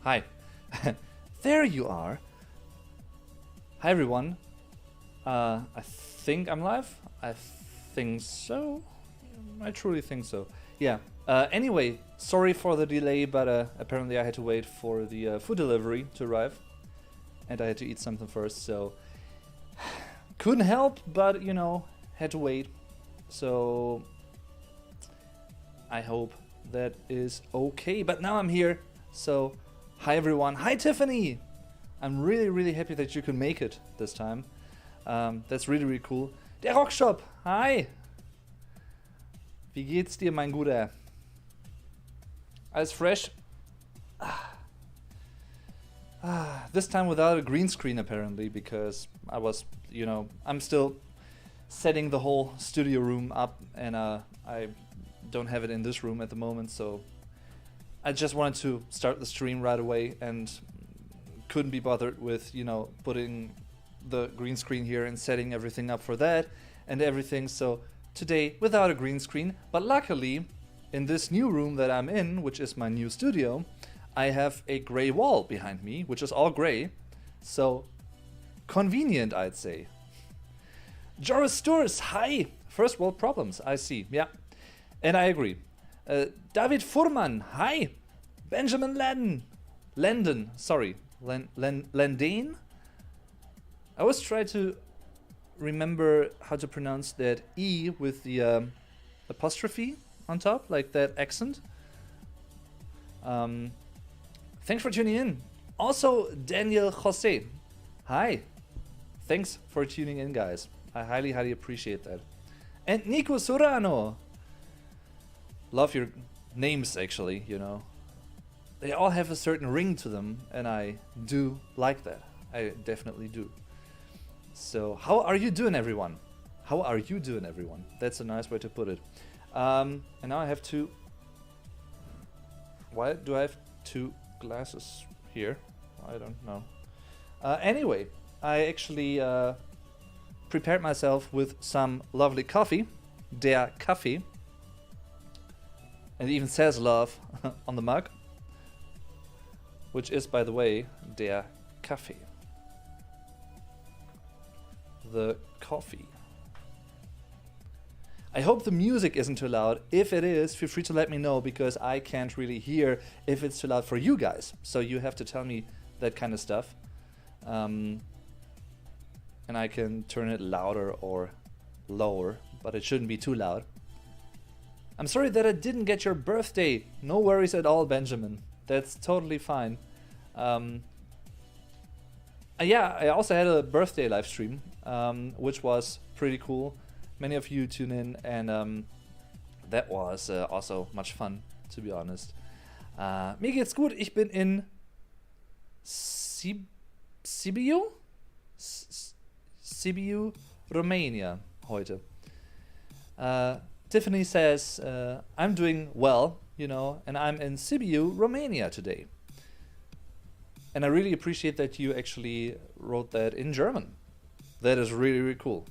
Hi. There you are. Hi everyone. I think I'm live. I think so. I truly think so. Yeah. Anyway, sorry for the delay, but apparently I had to wait for the food delivery to arrive. And I had to eat something first, so couldn't help, but you know, had to wait. So I hope that is okay. But now I'm here, so hi everyone. Hi Tiffany! I'm really happy that you can make it this time. That's really cool. Der Rockshop, hi! Wie geht's dir, mein Guter? Alles fresh? This time without a green screen apparently, because I was, you know, I'm still setting the whole studio room up, and I don't have it in this room at the moment, so I just wanted to start the stream right away and couldn't be bothered with, you know, putting the green screen here and setting everything up for that and everything. So today without a green screen, but luckily in this new room that I'm in, which is my new studio, I have a gray wall behind me, which is all gray. So convenient, I'd say. Joris Sturs, hi! First world problems, I see, yeah. And I agree. David Furman, hi! Benjamin Landon, sorry, Landane? I always try to remember how to pronounce that E with the apostrophe on top, like that accent. Thanks for tuning in. Also, Daniel Jose, hi! Thanks for tuning in, guys. I highly appreciate that. And Nico Sorano. Love your names, actually, you know. They all have a certain ring to them, and I do like that. I definitely do. So, how are you doing, everyone? How are you doing, everyone? That's a nice way to put it. And now I have two... Why do I have two glasses here? I don't know. Anyway, I actually prepared myself with some lovely coffee. Der Kaffee. And it even says love on the mug. Which is, by the way, der Kaffee. The coffee. I hope the music isn't too loud. If it is, feel free to let me know, because I can't really hear if it's too loud for you guys. So you have to tell me that kind of stuff. And I can turn it louder or lower, but it shouldn't be too loud. I'm sorry that I didn't get your birthday. No worries at all, Benjamin. That's totally fine. Yeah, I also had a birthday live stream, which was pretty cool. Many of you tune in, and that was also much fun, to be honest. Mir geht's gut. Ich bin in Sibiu, Romania heute. Tiffany says, I'm doing well, you know, and I'm in Sibiu, Romania today. And I really appreciate that you actually wrote that in German. That is really cool.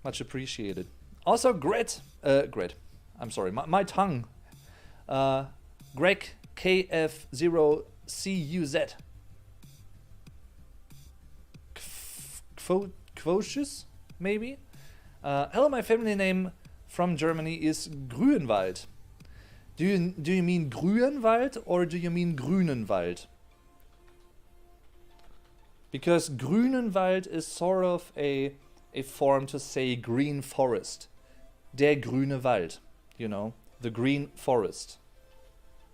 Much appreciated. Also, Gret, I'm sorry, my tongue. Greg KF0CUZ. Quocious, maybe? Hello, my family name from Germany is Grünwald. Do you mean Grünwald or do you mean Grünenwald? Because Grünenwald is sort of a form to say green forest. Der grüne Wald, you know, the green forest.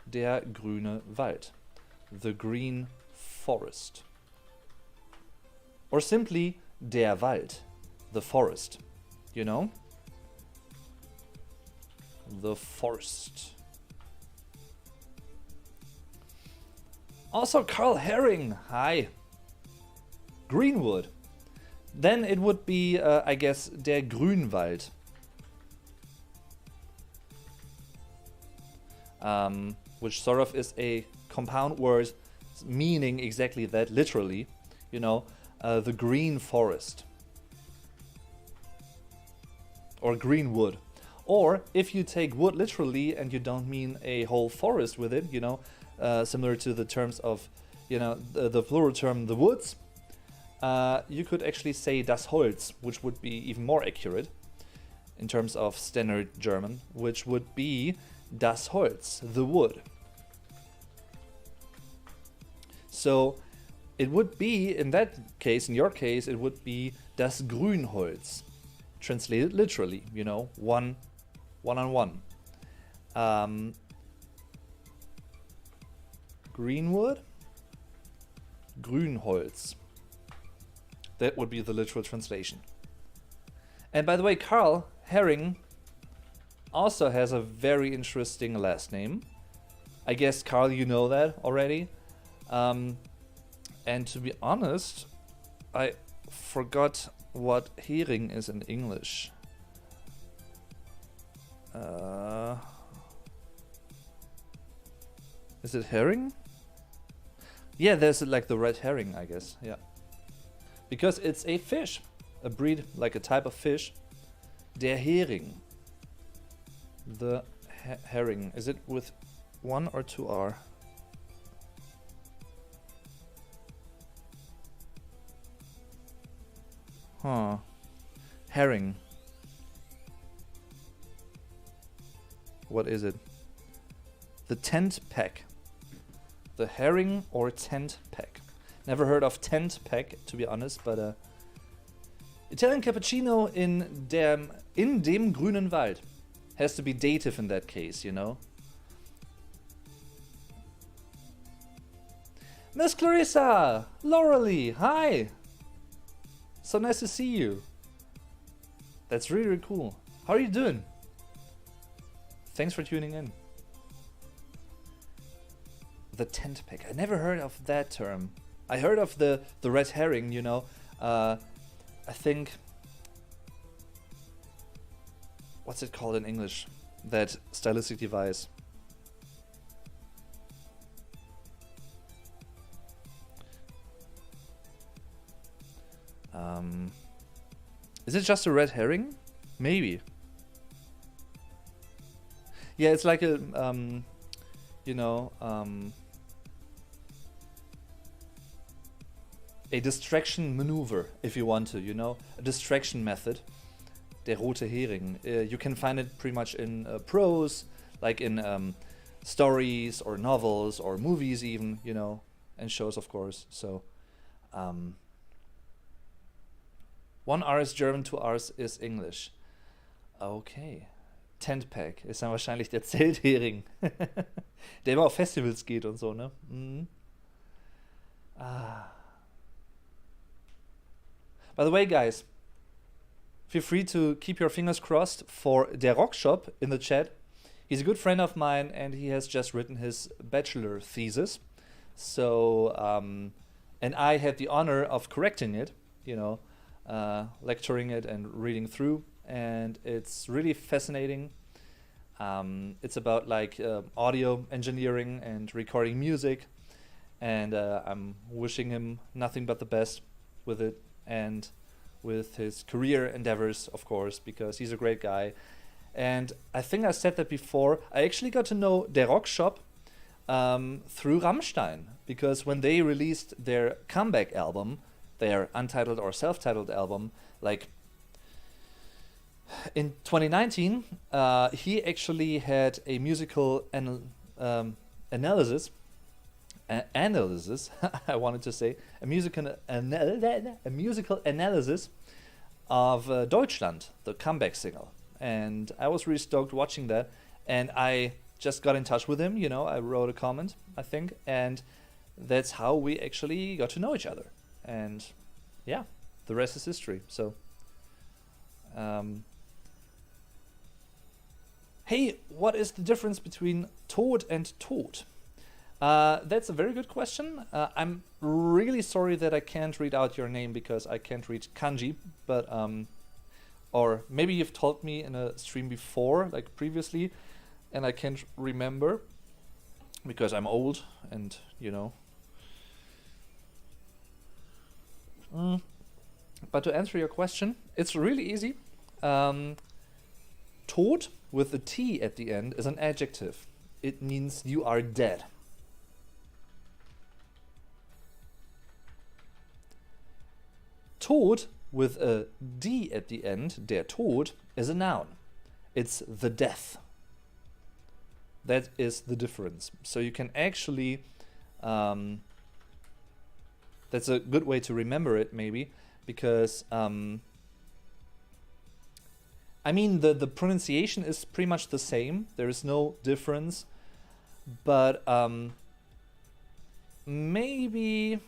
Der grüne Wald, the green forest. Or simply der Wald, the forest, you know? The forest. Also Carl Herring, hi. Greenwood. Then it would be, I guess, der Grünwald. Which sort of is a compound word meaning exactly that, literally, you know, the green forest. Or green wood. Or if you take wood literally and you don't mean a whole forest with it, you know, similar to the terms of, the plural term, the woods, you could actually say das Holz, which would be even more accurate in terms of standard German, which would be das Holz, the wood. So it would be, in that case, in your case, it would be das Grünholz, translated literally, one on one. Greenwood, Grünholz. That would be the literal translation. And by the way, Karl Herring also has a very interesting last name. I guess, Karl, you know that already. And to be honest, I forgot what Hering is in English. Is it herring? Yeah, there's like the red herring, I guess. Yeah. Because it's a fish, a breed, like a type of fish. Der Hering. The herring. Is it with 1 or 2 R? Huh. Herring. What is it? The tent peck. The herring or tent peck. Never heard of tent peck, to be honest, but Italian cappuccino in dem grünen Wald. Has to be dative in that case, Miss Clarissa! Laurelie, hi! So nice to see you. That's really, really cool. How are you doing? Thanks for tuning in. The tent peck. I never heard of that term. I heard of the red herring, I think... What's it called in English? That stylistic device. Is it just a red herring? Maybe. Yeah, it's like a, a distraction maneuver, if you want to, a distraction method. Der rote Hering. You can find it pretty much in prose, like in stories or novels or movies even, and shows, of course. So, 1 R ist German, 2 R's ist English. Okay. Tentpack ist dann wahrscheinlich der Zelthering, der immer auf Festivals geht und so, ne? Mhm. By the way, guys, feel free to keep your fingers crossed for Der Rock Shop in the chat. He's a good friend of mine and he has just written his bachelor thesis. So, and I had the honor of correcting it, lecturing it and reading through. And it's really fascinating. It's about like audio engineering and recording music. And I'm wishing him nothing but the best with it and with his career endeavors, of course, because he's a great guy. And I think I said that before. I actually got to know Der Rock Shop through Rammstein, because when they released their comeback album, their untitled or self-titled album, like in 2019, he actually had a musical analysis. I wanted to say a musical analysis of Deutschland, the comeback single, and I was really stoked watching that. And I just got in touch with him. I wrote a comment, I think, and that's how we actually got to know each other. And yeah, the rest is history. So, hey, what is the difference between Tod and Tod? That's a very good question. I'm really sorry that I can't read out your name because I can't read kanji, but or maybe you've told me in a stream before, like previously, and I can't remember because I'm old and But to answer your question, it's really easy. Tod with a T at the end is an adjective. It means you are dead. Tod with a D at the end, der Tod, is a noun. It's the death. That is the difference. So you can actually, that's a good way to remember it maybe, because I mean the pronunciation is pretty much the same. There is no difference, but maybe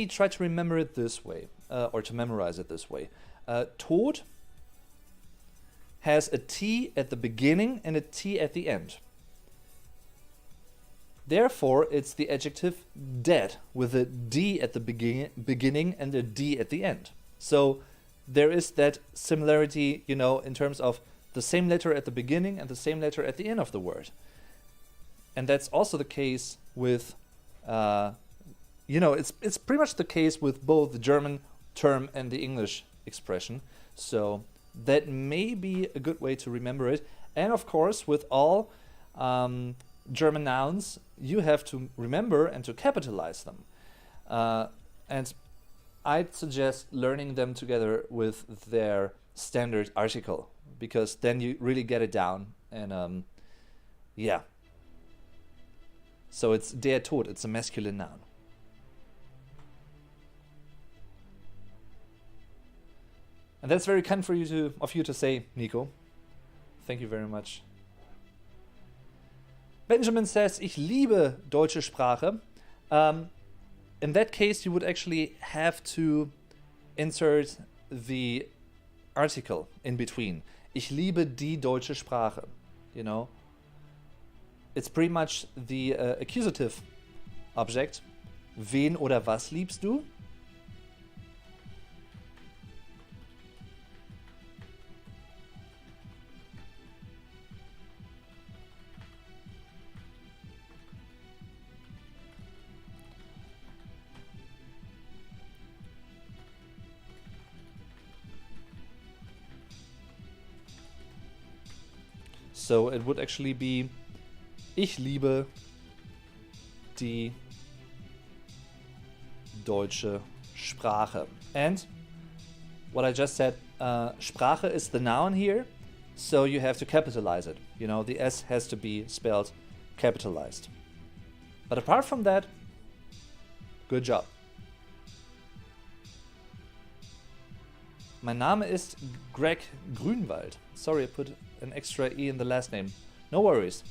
try to remember it this way, or to memorize it this way. Tod has a T at the beginning and a T at the end. Therefore, it's the adjective dead with a D at the beginning and a D at the end. So there is that similarity, you know, in terms of the same letter at the beginning and the same letter at the end of the word. And that's also the case with, you know, it's pretty much the case with both the German term and the English expression. So that may be a good way to remember it. And of course, with all German nouns, you have to remember and to capitalize them. And I'd suggest learning them together with their standard article, because then you really get it down. And yeah. So it's der Tod, it's a masculine noun. And that's very kind of you to say, Nico. Thank you very much. Benjamin says, ich liebe deutsche Sprache. In that case, you would actually have to insert the article in between. Ich liebe die deutsche Sprache. You know? It's pretty much the accusative object. Wen oder was liebst du? So it would actually be ich liebe die deutsche Sprache. And what I just said, Sprache is the noun here, so you have to capitalize it. You know, the S has to be spelled capitalized. But apart from that, good job. Mein Name ist Greg Grünwald. Sorry, I put an extra E in the last name. No worries.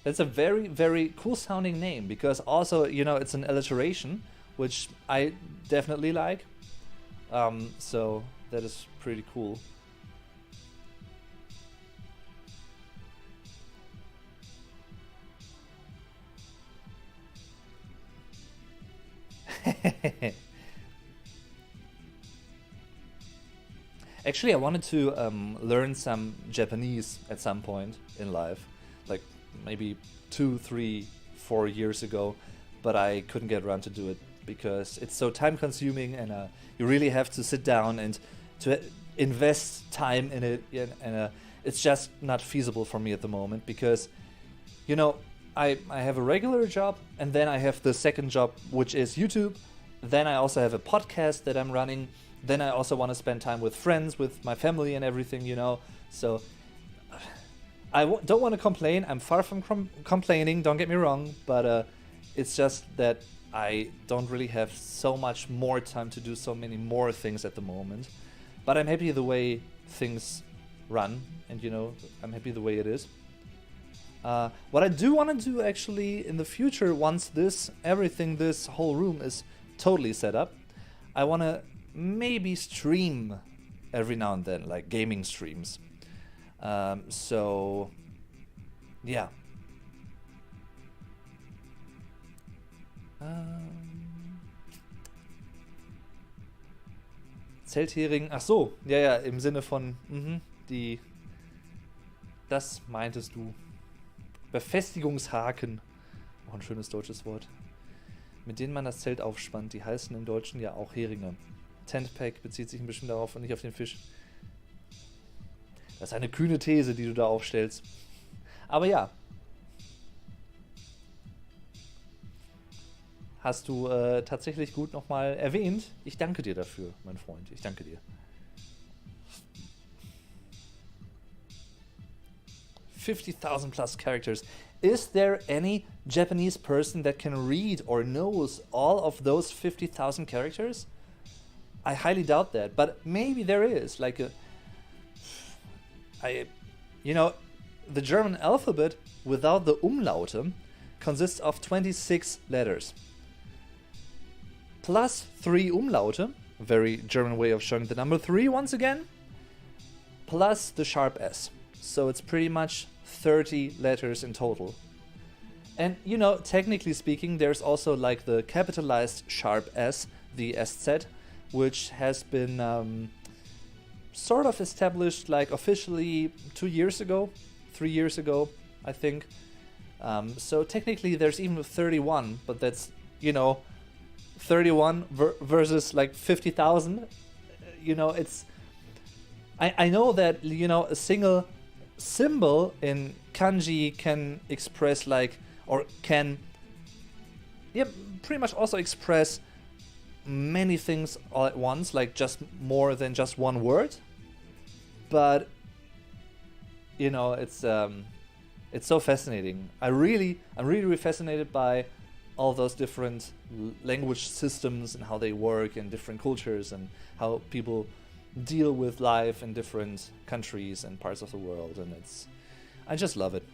It's a very, very cool sounding name, because also, you know, it's an alliteration, which I definitely like. So that is pretty cool. Actually, I wanted to learn some Japanese at some point in life, like maybe 2, 3, 4 years ago, but I couldn't get around to do it because it's so time consuming, and you really have to sit down and to invest time in it, and it's just not feasible for me at the moment, because, you know, I have a regular job, and then I have the second job, which is YouTube. Then I also have a podcast that I'm running. Then I also want to spend time with friends, with my family and everything, you know. So I don't want to complain. I'm far from complaining, don't get me wrong. But it's just that I don't really have so much more time to do so many more things at the moment. But I'm happy the way things run. And, you know, I'm happy the way it is. What I do want to do actually in the future, once this whole room is totally set up, I want to maybe stream every now and then, like gaming streams. So yeah. Zelthering, ach so, ja, im Sinne von das meintest du. Befestigungshaken, auch ein schönes deutsches Wort, mit denen man das Zelt aufspannt. Die heißen im Deutschen ja auch Heringe. Tentpack bezieht sich ein bisschen darauf und nicht auf den Fisch. Das ist eine kühne These, die du da aufstellst. Aber ja. hast du tatsächlich gut nochmal erwähnt. Ich danke dir dafür, mein Freund. Ich danke dir. 50,000 plus characters. Is there any Japanese person that can read or knows all of those 50,000 characters? I highly doubt that, but maybe there is. The German alphabet without the Umlaute consists of 26 letters. Plus 3 Umlaute, very German way of showing the number 3 once again, plus the sharp S. So it's pretty much 30 letters in total. And, technically speaking, there's also like the capitalized sharp S, the SZ, which has been sort of established like officially 2 years ago, 3 years ago, I think. So technically there's even 31, but that's, 31 versus like 50,000. It's... I know that, a single symbol in kanji can express pretty much also express many things all at once, like just more than just one word. But it's so fascinating. I'm really fascinated by all those different language systems and how they work in different cultures and how people deal with life in different countries and parts of the world, and I just love it.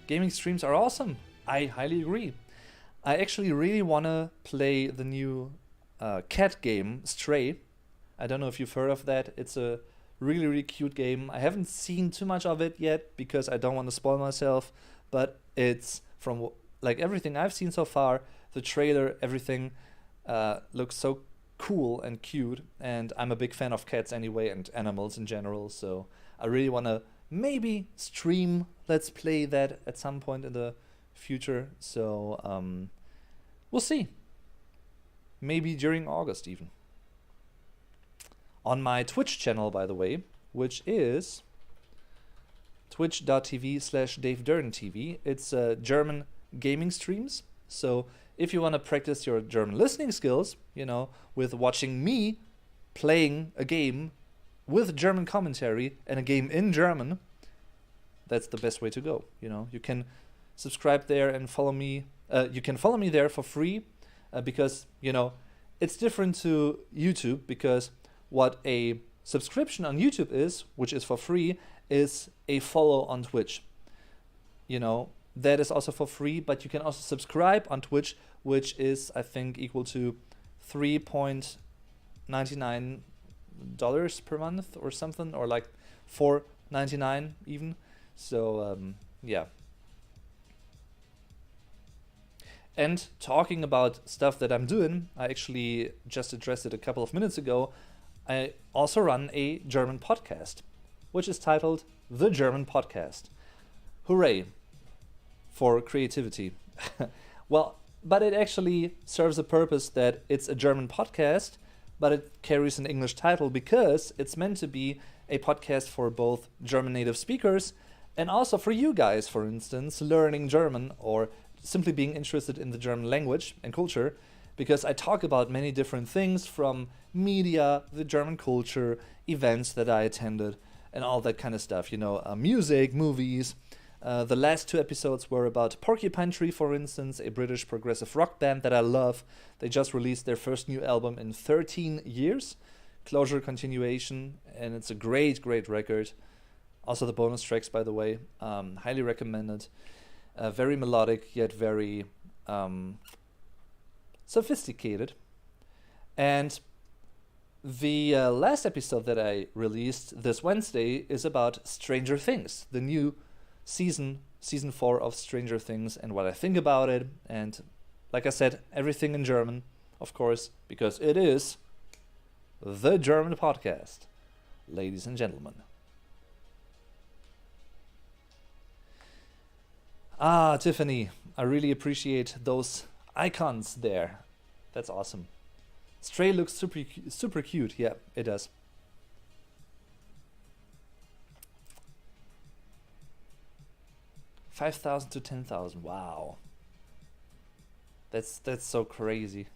Gaming streams are awesome. I highly agree. I actually really want to play the new cat game, Stray. I don't know if you've heard of that. It's a really, really cute game. I haven't seen too much of it yet because I don't want to spoil myself, but it's from everything I've seen so far, the trailer, everything looks so cool and cute, and I'm a big fan of cats anyway and animals in general, so I really want to maybe stream Let's Play that at some point in the future, so we'll see. Maybe during August even. On my Twitch channel, by the way, which is twitch.tv/DaveDurdenTV. It's German gaming streams. So if you want to practice your German listening skills, with watching me playing a game with German commentary and a game in German, that's the best way to go. You can subscribe there and follow me. You can follow me there for free because, it's different to YouTube, because what a subscription on YouTube is, which is for free, is a follow on Twitch. That is also for free, but you can also subscribe on Twitch, which is, I think, equal to $3.99 per month or something, or like $4.99 even. So, yeah. And talking about stuff that I'm doing, I actually just addressed it a couple of minutes ago. I also run a German podcast, which is titled The German Podcast. Hooray for creativity. Well, but it actually serves a purpose that it's a German podcast, but it carries an English title because it's meant to be a podcast for both German native speakers and also for you guys, for instance, learning German or simply being interested in the German language and culture, because I talk about many different things from media, the German culture, events that I attended, and all that kind of stuff. Music, movies. The last 2 episodes were about Porcupine Tree, for instance, a British progressive rock band that I love. They just released their first new album in 13 years, Closure Continuation, and it's a great, great record. Also the bonus tracks, by the way, highly recommended. Very melodic, yet very sophisticated. And the last episode that I released this Wednesday is about Stranger Things, the new season 4 of Stranger Things, and what I think about it. And like I said, everything in German, of course, because it is the German podcast, ladies and gentlemen. Ah, Tiffany, I really appreciate those icons there. That's awesome. Stray looks super cute. Yeah, it does. 5,000 to 10,000. Wow. That's so crazy.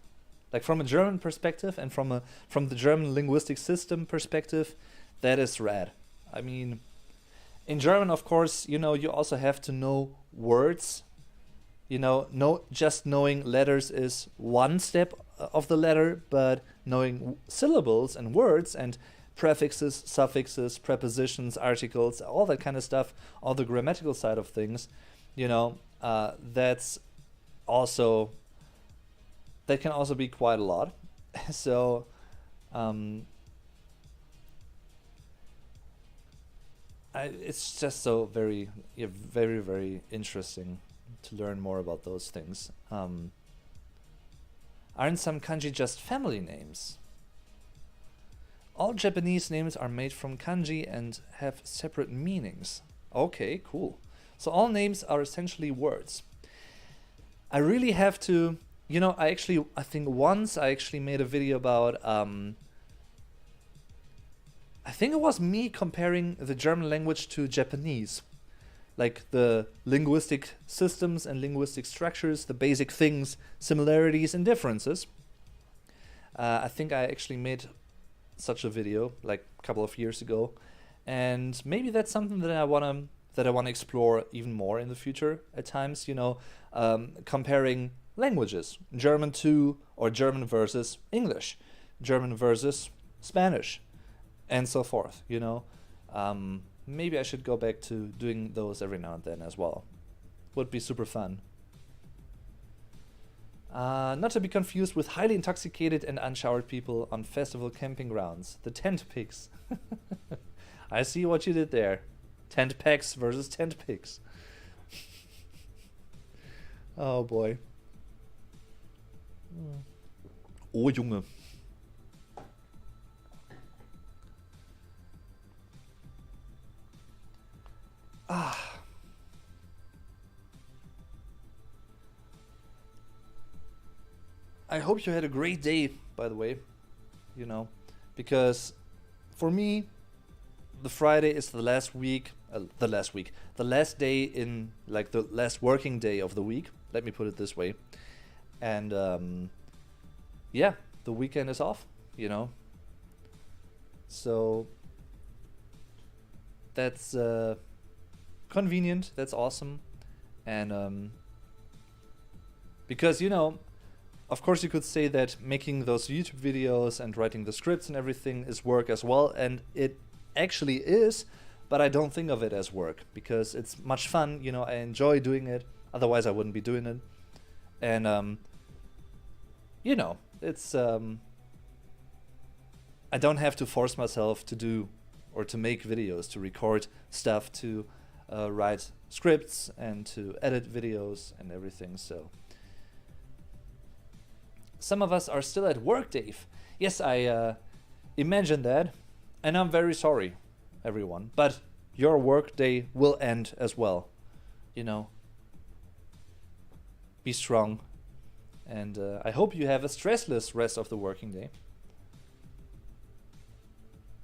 Like from a German perspective and from the German linguistic system perspective, that is rad. I mean, in German, of course, you also have to know words. Just knowing letters is one step of the ladder, but knowing syllables and words and prefixes, suffixes, prepositions, articles, all that kind of stuff, all the grammatical side of things, that's also, that can also be quite a lot. So it's just so very, very, very interesting to learn more about those things. Aren't some kanji just family names? All Japanese names are made from kanji and have separate meanings. Okay, cool. So all names are essentially words. I really have to, I think once I actually made a video about, I think it was me comparing the German language to Japanese. Like the linguistic systems and linguistic structures, the basic things, similarities and differences. I think I actually made such a video like a couple of years ago, and maybe that's something that I wanna explore even more in the future at times. Comparing languages, German to or German versus English, German versus Spanish, and so forth. Maybe I should go back to doing those every now and then as well. Would be super fun. Not to be confused with highly intoxicated and unshowered people on festival camping grounds. The tent pigs. I see what you did there. Tent pegs versus tent pigs. Oh boy. Oh Junge. I hope you had a great day, by the way, because for me, the Friday is the last day in, like, the last working day of the week. Let me put it this way. And the weekend is off, So that's convenient, that's awesome. And because, of course you could say that making those YouTube videos and writing the scripts and everything is work as well, and it actually is, but I don't think of it as work because it's much fun. I enjoy doing it, otherwise I wouldn't be doing it. And it's I don't have to force myself to do or to make videos, to record stuff, to write scripts and to edit videos and everything. So some of us are still at work, Dave. Yes, I imagine that, and I'm very sorry, everyone. But your work day will end as well. Be strong, and I hope you have a stressless rest of the working day.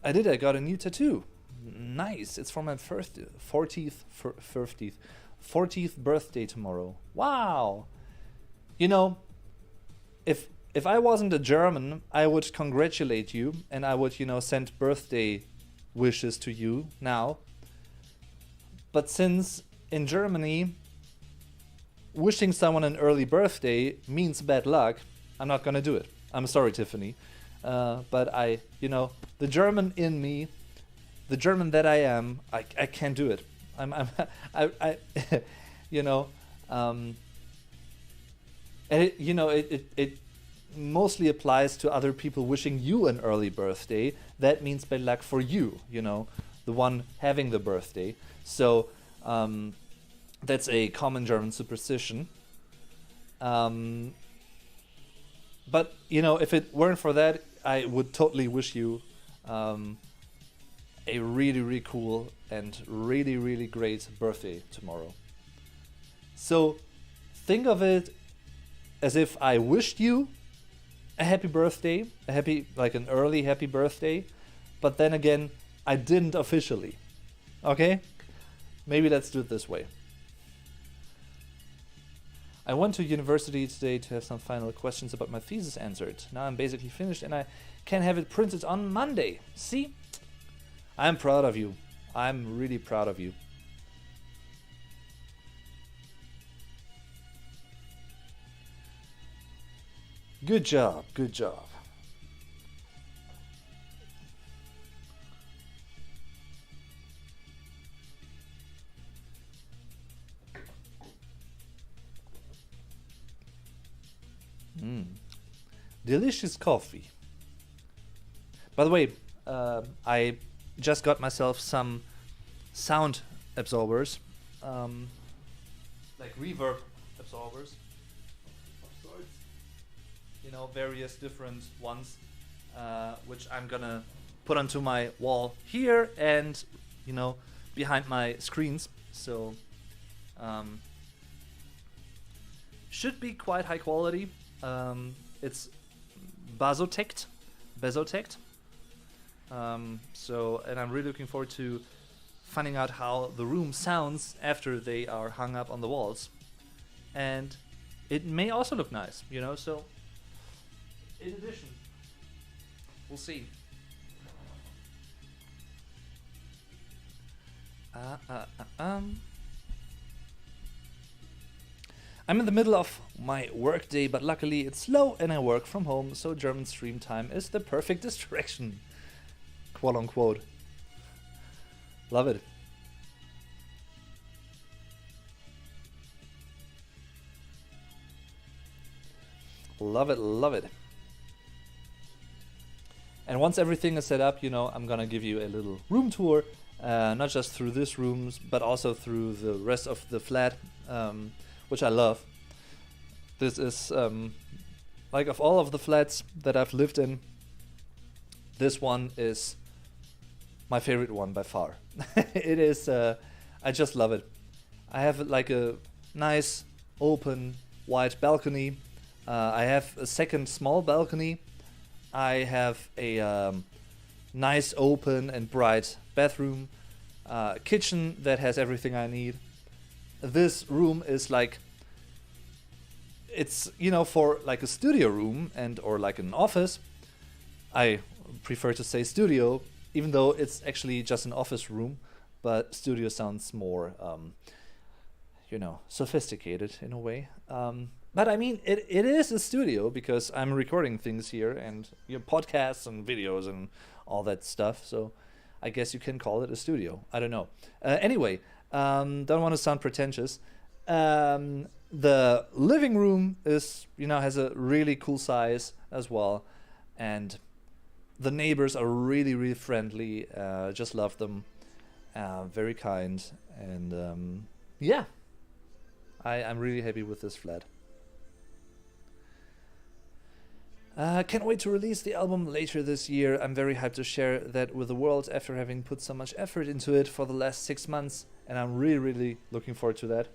I got a new tattoo. Nice. It's for my 40th birthday tomorrow. Wow. If I wasn't a German, I would congratulate you and I would, send birthday wishes to you now. But since in Germany, wishing someone an early birthday means bad luck, I'm not gonna do it. I'm sorry, Tiffany. But the German in me, the German that I am, I can't do it. And it mostly applies to other people wishing you an early birthday. That means bad luck for you, the one having the birthday. So that's a common German superstition. But if it weren't for that, I would totally wish you a really, really cool and really, really great birthday tomorrow. So think of it as if I wished you a happy birthday, an early happy birthday, but then again, I didn't officially. Okay? Maybe let's do it this way. I went to university today to have some final questions about my thesis answered. Now I'm basically finished and I can have it printed on Monday. See? I'm proud of you. I'm really proud of you. Good job, good job. Delicious coffee. By the way, I just got myself some sound absorbers, like reverb absorbers of sorts. You know, various different ones, which I'm gonna put onto my wall here and, you know, behind my screens. So, should be quite high quality. It's Bezotect. So, and I'm really looking forward to finding out how the room sounds after they are hung up on the walls. And it may also look nice, you know, so in addition, we'll see. I'm in the middle of my work day, but luckily it's slow and I work from home, so German stream time is the perfect distraction. Quote unquote. Love it. Love it, love it. And once everything is set up, you know, I'm gonna give you a little room tour, not just through this room, but also through the rest of the flat, which I love. This is, like, of all of the flats that I've lived in, this one is my favorite one by far. It is, I just love it. I have like a nice open wide balcony. I have a second small balcony. I have a nice open and bright bathroom, kitchen that has everything I need. This room is like, it's, you know, for like a studio room and or like an office. I prefer to say studio, even though it's actually just an office room, but studio sounds more, you know, sophisticated in a way. But I mean, it is a studio because I'm recording things here and, you know, podcasts and videos and all that stuff. So I guess you can call it a studio. I don't know. Anyway, don't want to sound pretentious. The living room is, you know, has a really cool size as well. And the neighbors are really, really friendly. Just love them. Very kind. And yeah, I'm really happy with this flat. Can't wait to release the album later this year. I'm very hyped to share that with the world after having put so much effort into it for the last 6 months. And I'm really, really looking forward to that.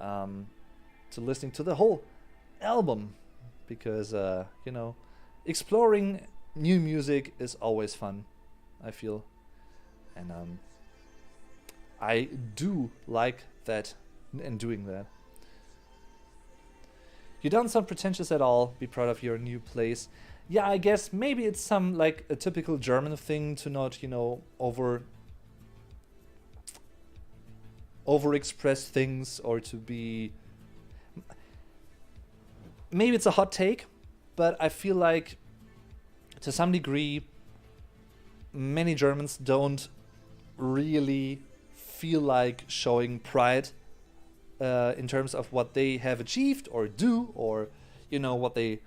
To listening to the whole album. Because, you know, exploring new music is always fun, I feel. And I do like that and doing that. You don't sound pretentious at all. Be proud of your new place. Yeah, I guess maybe it's some like a typical German thing to not, you know, over-express things or to be. Maybe it's a hot take, but I feel like to some degree, many Germans don't really feel like showing pride in terms of what they have achieved or do, or, you know, what they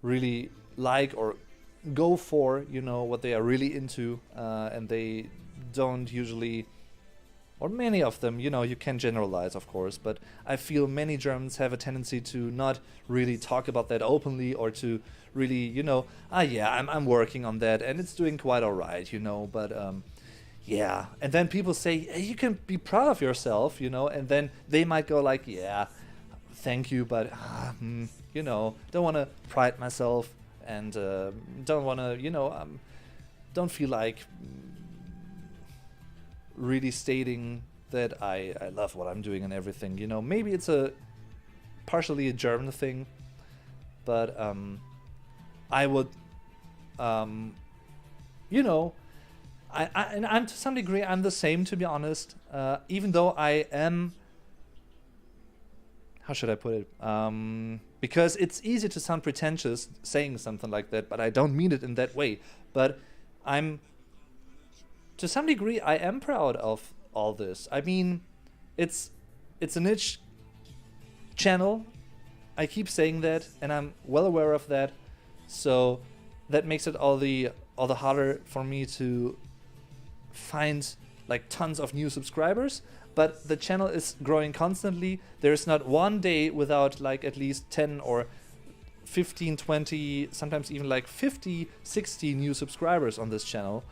really like or go for, you know, what they are really into, and they don't usually, or many of them, you know, you can generalize, of course, but I feel many Germans have a tendency to not really talk about that openly, or to really, you know, yeah, I'm working on that and it's doing quite all right, you know, but yeah. And then people say, hey, you can be proud of yourself, you know, and then they might go like, yeah, thank you, but you know, don't want to pride myself, and don't want to, you know, don't feel like really stating that I love what I'm doing and everything, you know. Maybe it's a partially a German thing, but I would, you know, and I'm to some degree I'm the same, to be honest. Even though I am, how should I put it? Because it's easy to sound pretentious saying something like that, but I don't mean it in that way. But I'm, to some degree, I am proud of all this. I mean, it's a niche channel. I keep saying that, and I'm well aware of that. So that makes it all the harder for me to find like tons of new subscribers. But the channel is growing constantly. There's not one day without like at least 10 or 15, 20, sometimes even like 50, 60 new subscribers on this channel,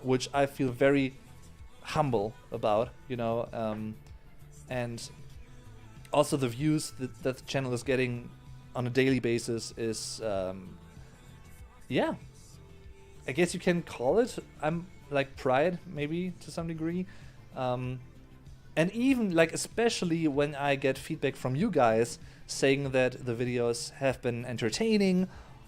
which I feel very humble about, you know, and also the views that the channel is getting on a daily basis is, yeah, I guess you can call it, I'm like pride maybe to some degree. And even like, especially when I get feedback from you guys saying that the videos have been entertaining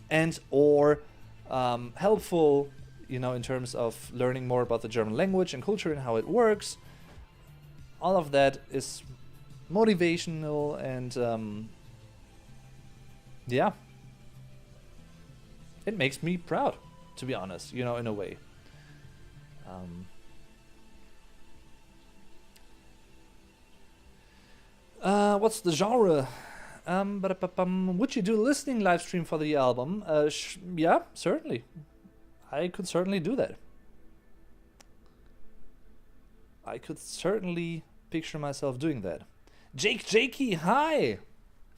and or helpful, you know, in terms of learning more about the German language and culture and how it works. All of that is motivational and yeah, it makes me proud, to be honest, you know, in a way. What's the genre? Would you do a listening live stream for the album? Yeah, certainly. I could certainly do that. I could certainly picture myself doing that. Jakey, hi!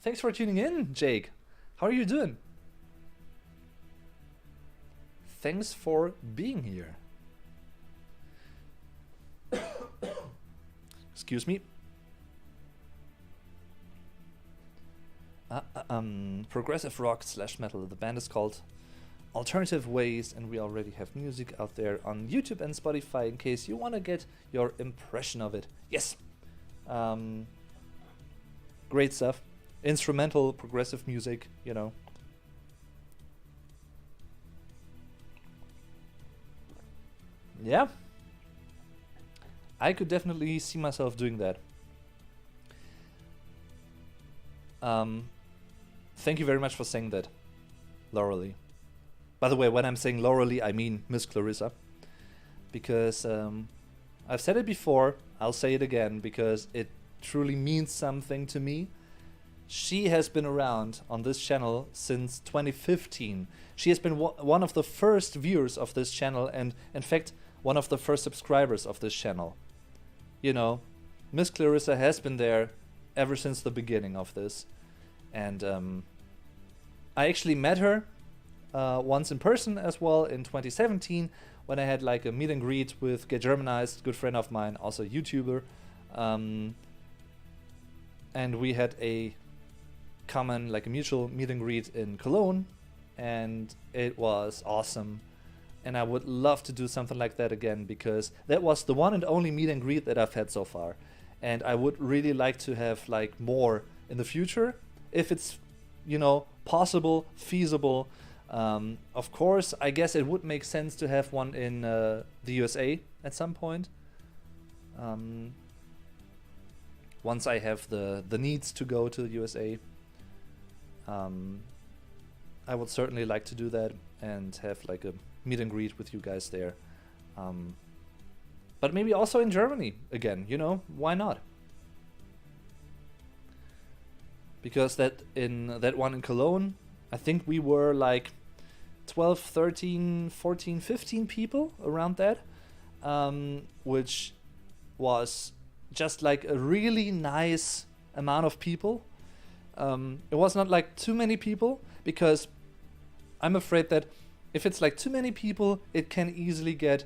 Thanks for tuning in, Jake. How are you doing? Thanks for being here. Excuse me. Progressive rock / metal. The band is called Alternative Ways, and we already have music out there on YouTube and Spotify in case you want to get your impression of it. Yes. Great stuff. Instrumental, progressive music, you know. Yeah. I could definitely see myself doing that. Thank you very much for saying that, Laurelie. By the way, when I'm saying Laurelie, I mean Miss Clarissa. Because I've said it before, I'll say it again, because it truly means something to me. She has been around on this channel since 2015. She has been one of the first viewers of this channel, and in fact, one of the first subscribers of this channel. You know, Miss Clarissa has been there ever since the beginning of this. And I actually met her once in person as well in 2017 when I had like a meet and greet with Get Germanized, good friend of mine, also a YouTuber. And we had a common, like a mutual meet and greet in Cologne, and it was awesome. And I would love to do something like that again, because that was the one and only meet and greet that I've had so far. And I would really like to have like more in the future, if it's, you know, possible, feasible. Of course, I guess it would make sense to have one in the USA at some point. Once I have the needs to go to the USA, I would certainly like to do that and have like a meet and greet with you guys there. But maybe also in Germany again, you know, why not? Because that one in Cologne, I think we were like 12, 13, 14, 15 people around that, which was just like a really nice amount of people. It was not like too many people, because I'm afraid that if it's like too many people, it can easily get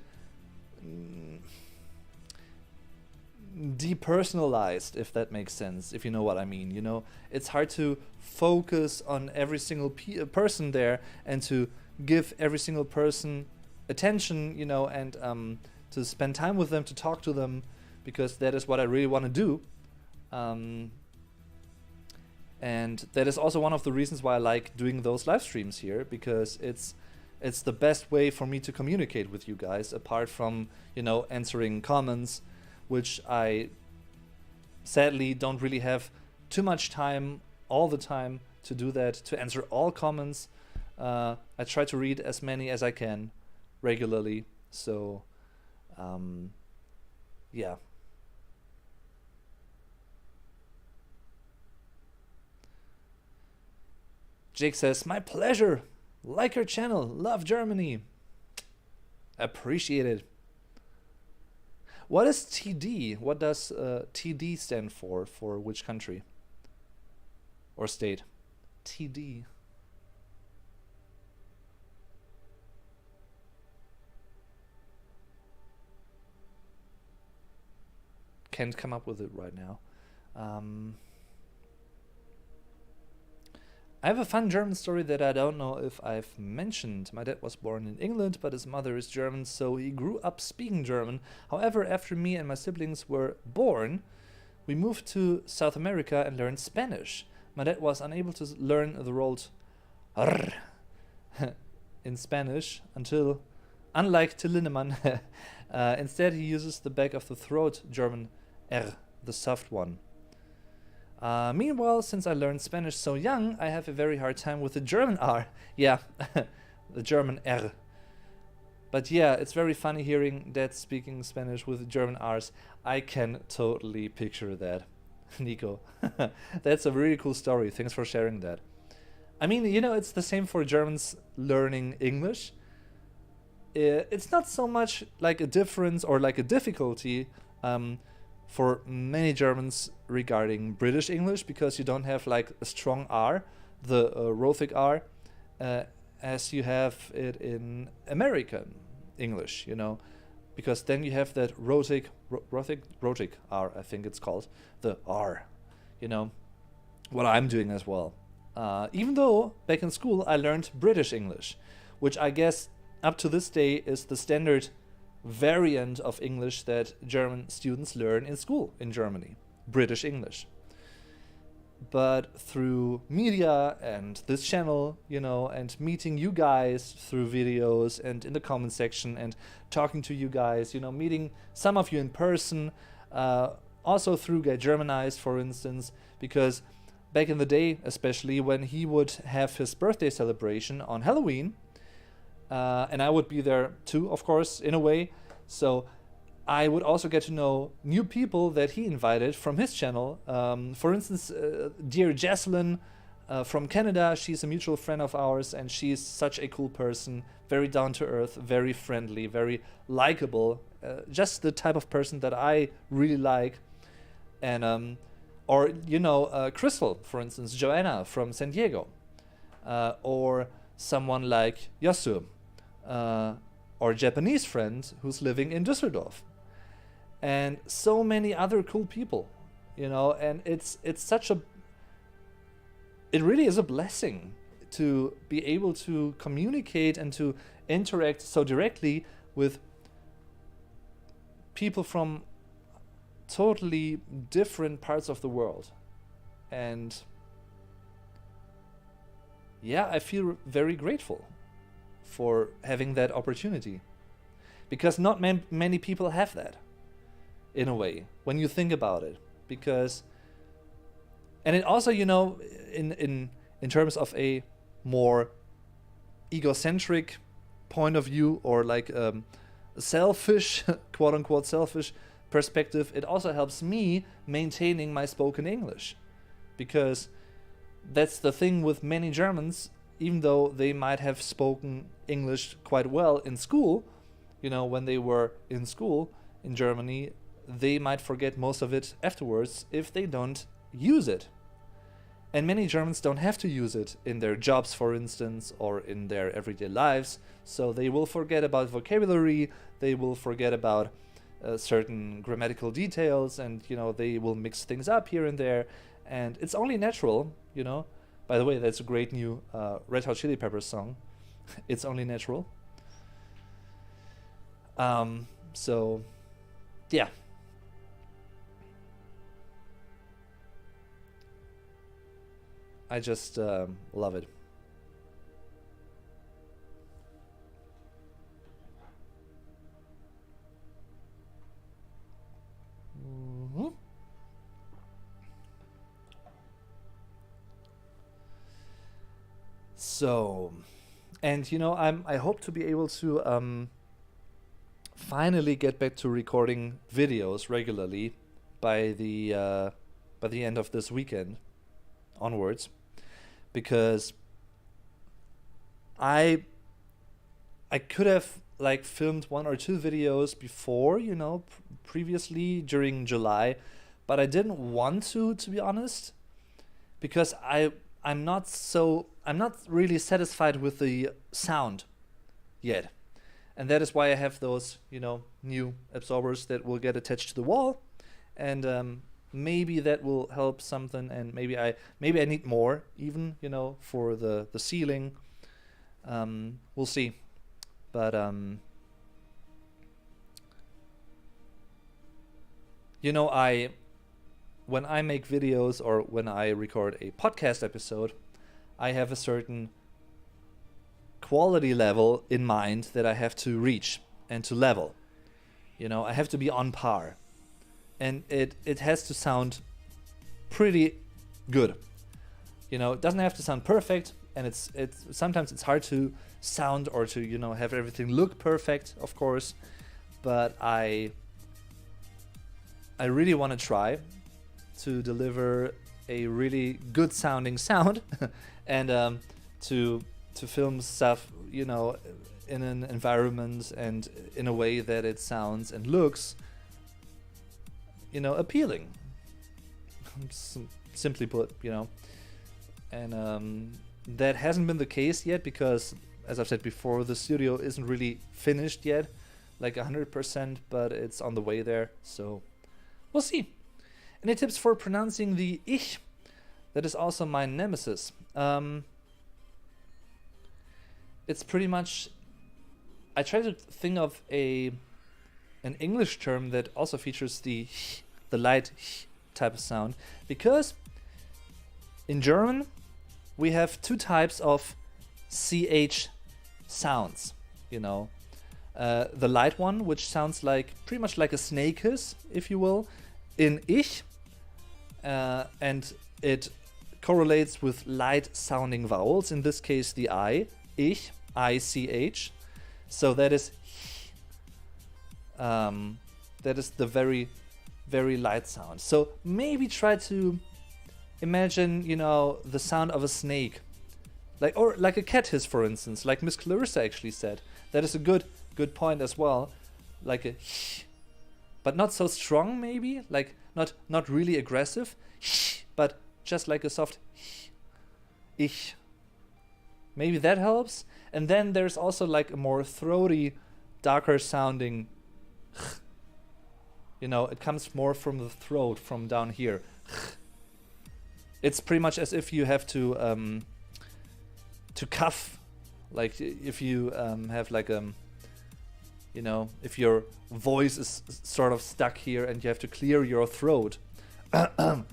depersonalized, if that makes sense, if you know what I mean. You know, it's hard to focus on every single person there and to give every single person attention, you know, and to spend time with them, to talk to them, because that is what I really want to do. And that is also one of the reasons why I like doing those live streams here, because it's the best way for me to communicate with you guys, apart from, answering comments, which I sadly don't really have too much time all the time to do that, to answer all comments. I try to read as many as I can regularly. So, yeah. Jake says, my pleasure. Like your channel. Love Germany. Appreciate it. What is TD? What does TD stand for? For which country? Or state? TD. Can't come up with it right now. I have a fun German story that I don't know if I've mentioned. My dad was born in England, but his mother is German, so he grew up speaking German. However, after me and my siblings were born, we moved to South America and learned Spanish. My dad was unable to learn the rolled R in Spanish until, unlike Till Lindemann, instead he uses the back of the throat German R, the soft one. Meanwhile, since I learned Spanish so young, I have a very hard time with the German R. Yeah, the German R. But yeah, it's very funny hearing Dad speaking Spanish with German R's. I can totally picture that, Nico. That's a really cool story. Thanks for sharing that. I mean, it's the same for Germans learning English. It's not so much like a difference or like a difficulty for many Germans regarding British English, because you don't have like a strong R, the rothic R, as you have it in American English, because then you have that rothic R, I think it's called, the R, what I'm doing as well. Even though back in school I learned British English, which I guess up to this day is the standard variant of English that German students learn in school in Germany, British English. But through media and this channel, and meeting you guys through videos and in the comment section and talking to you guys, meeting some of you in person, also through Get Germanized, for instance, because back in the day, especially when he would have his birthday celebration on Halloween, and I would be there too, of course, in a way. So I would also get to know new people that he invited from his channel. For instance, dear Jesselyn from Canada, she's a mutual friend of ours, and she's such a cool person, very down to earth, very friendly, very likable, just the type of person that I really like. And or Crystal, for instance, Joanna from San Diego, or someone like Yasu, or a Japanese friend who's living in Düsseldorf, and so many other cool people, and it's such a, it really is a blessing to be able to communicate and to interact so directly with people from totally different parts of the world. And yeah, I feel very grateful for having that opportunity, because not many people have that, in a way, when you think about it. Because, and it also, in terms of a more egocentric point of view, or like selfish, quote unquote selfish perspective, it also helps me maintaining my spoken English, because that's the thing with many Germans. Even though they might have spoken English quite well in school, when they were in school in Germany, they might forget most of it afterwards if they don't use it. And many Germans don't have to use it in their jobs, for instance, or in their everyday lives. So they will forget about vocabulary, they will forget about certain grammatical details, and, they will mix things up here and there. And it's only natural, By the way, that's a great new Red Hot Chili Peppers song. It's only natural. So, yeah. I just love it. Mhm. So, and I hope to be able to finally get back to recording videos regularly by the end of this weekend onwards, because I could have like filmed 1 or 2 videos before, previously during July, but I didn't want to be honest, because I'm not really satisfied with the sound yet. And that is why I have those, new absorbers that will get attached to the wall, and maybe that will help something. And maybe I need more even, for the ceiling. We'll see, but when I make videos or when I record a podcast episode, I have a certain quality level in mind that I have to reach and to level. I have to be on par, and it has to sound pretty good. It doesn't have to sound perfect, and it's sometimes it's hard to sound or to have everything look perfect, of course, but I really want to try to deliver a really good sounding sound and to film stuff, in an environment and in a way that it sounds and looks, appealing. Simply put, and that hasn't been the case yet because, as I've said before, the studio isn't really finished yet, like 100%, but it's on the way there. So we'll see. Any tips for pronouncing the ich? That is also my nemesis. It's pretty much, I try to think of an English term that also features the light type of sound, because in German we have 2 types of ch sounds. The light one, which sounds like pretty much like a snake hiss, if you will, in ich, and it correlates with light sounding vowels, in this case the I, ich, ich. So that is the very, very light sound. So maybe try to imagine, the sound of a snake, like a cat hiss, for instance, like Miss Clarissa actually said. That is a good point as well, like a but not so strong, maybe, like not really aggressive, but just like a soft ich. Maybe that helps. And then there's also like a more throaty, darker sounding. It comes more from the throat, from down here. It's pretty much as if you have to cough, like if you have like if your voice is sort of stuck here and you have to clear your throat. Kind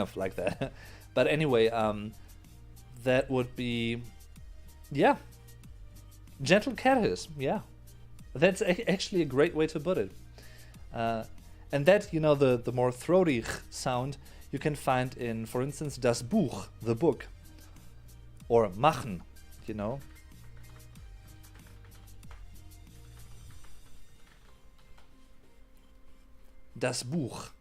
of like that. But anyway, that would be, gentle cat hiss. Yeah, that's actually a great way to put it. And that, the more throaty sound you can find in, for instance, das Buch, the book, or machen, Das Buch.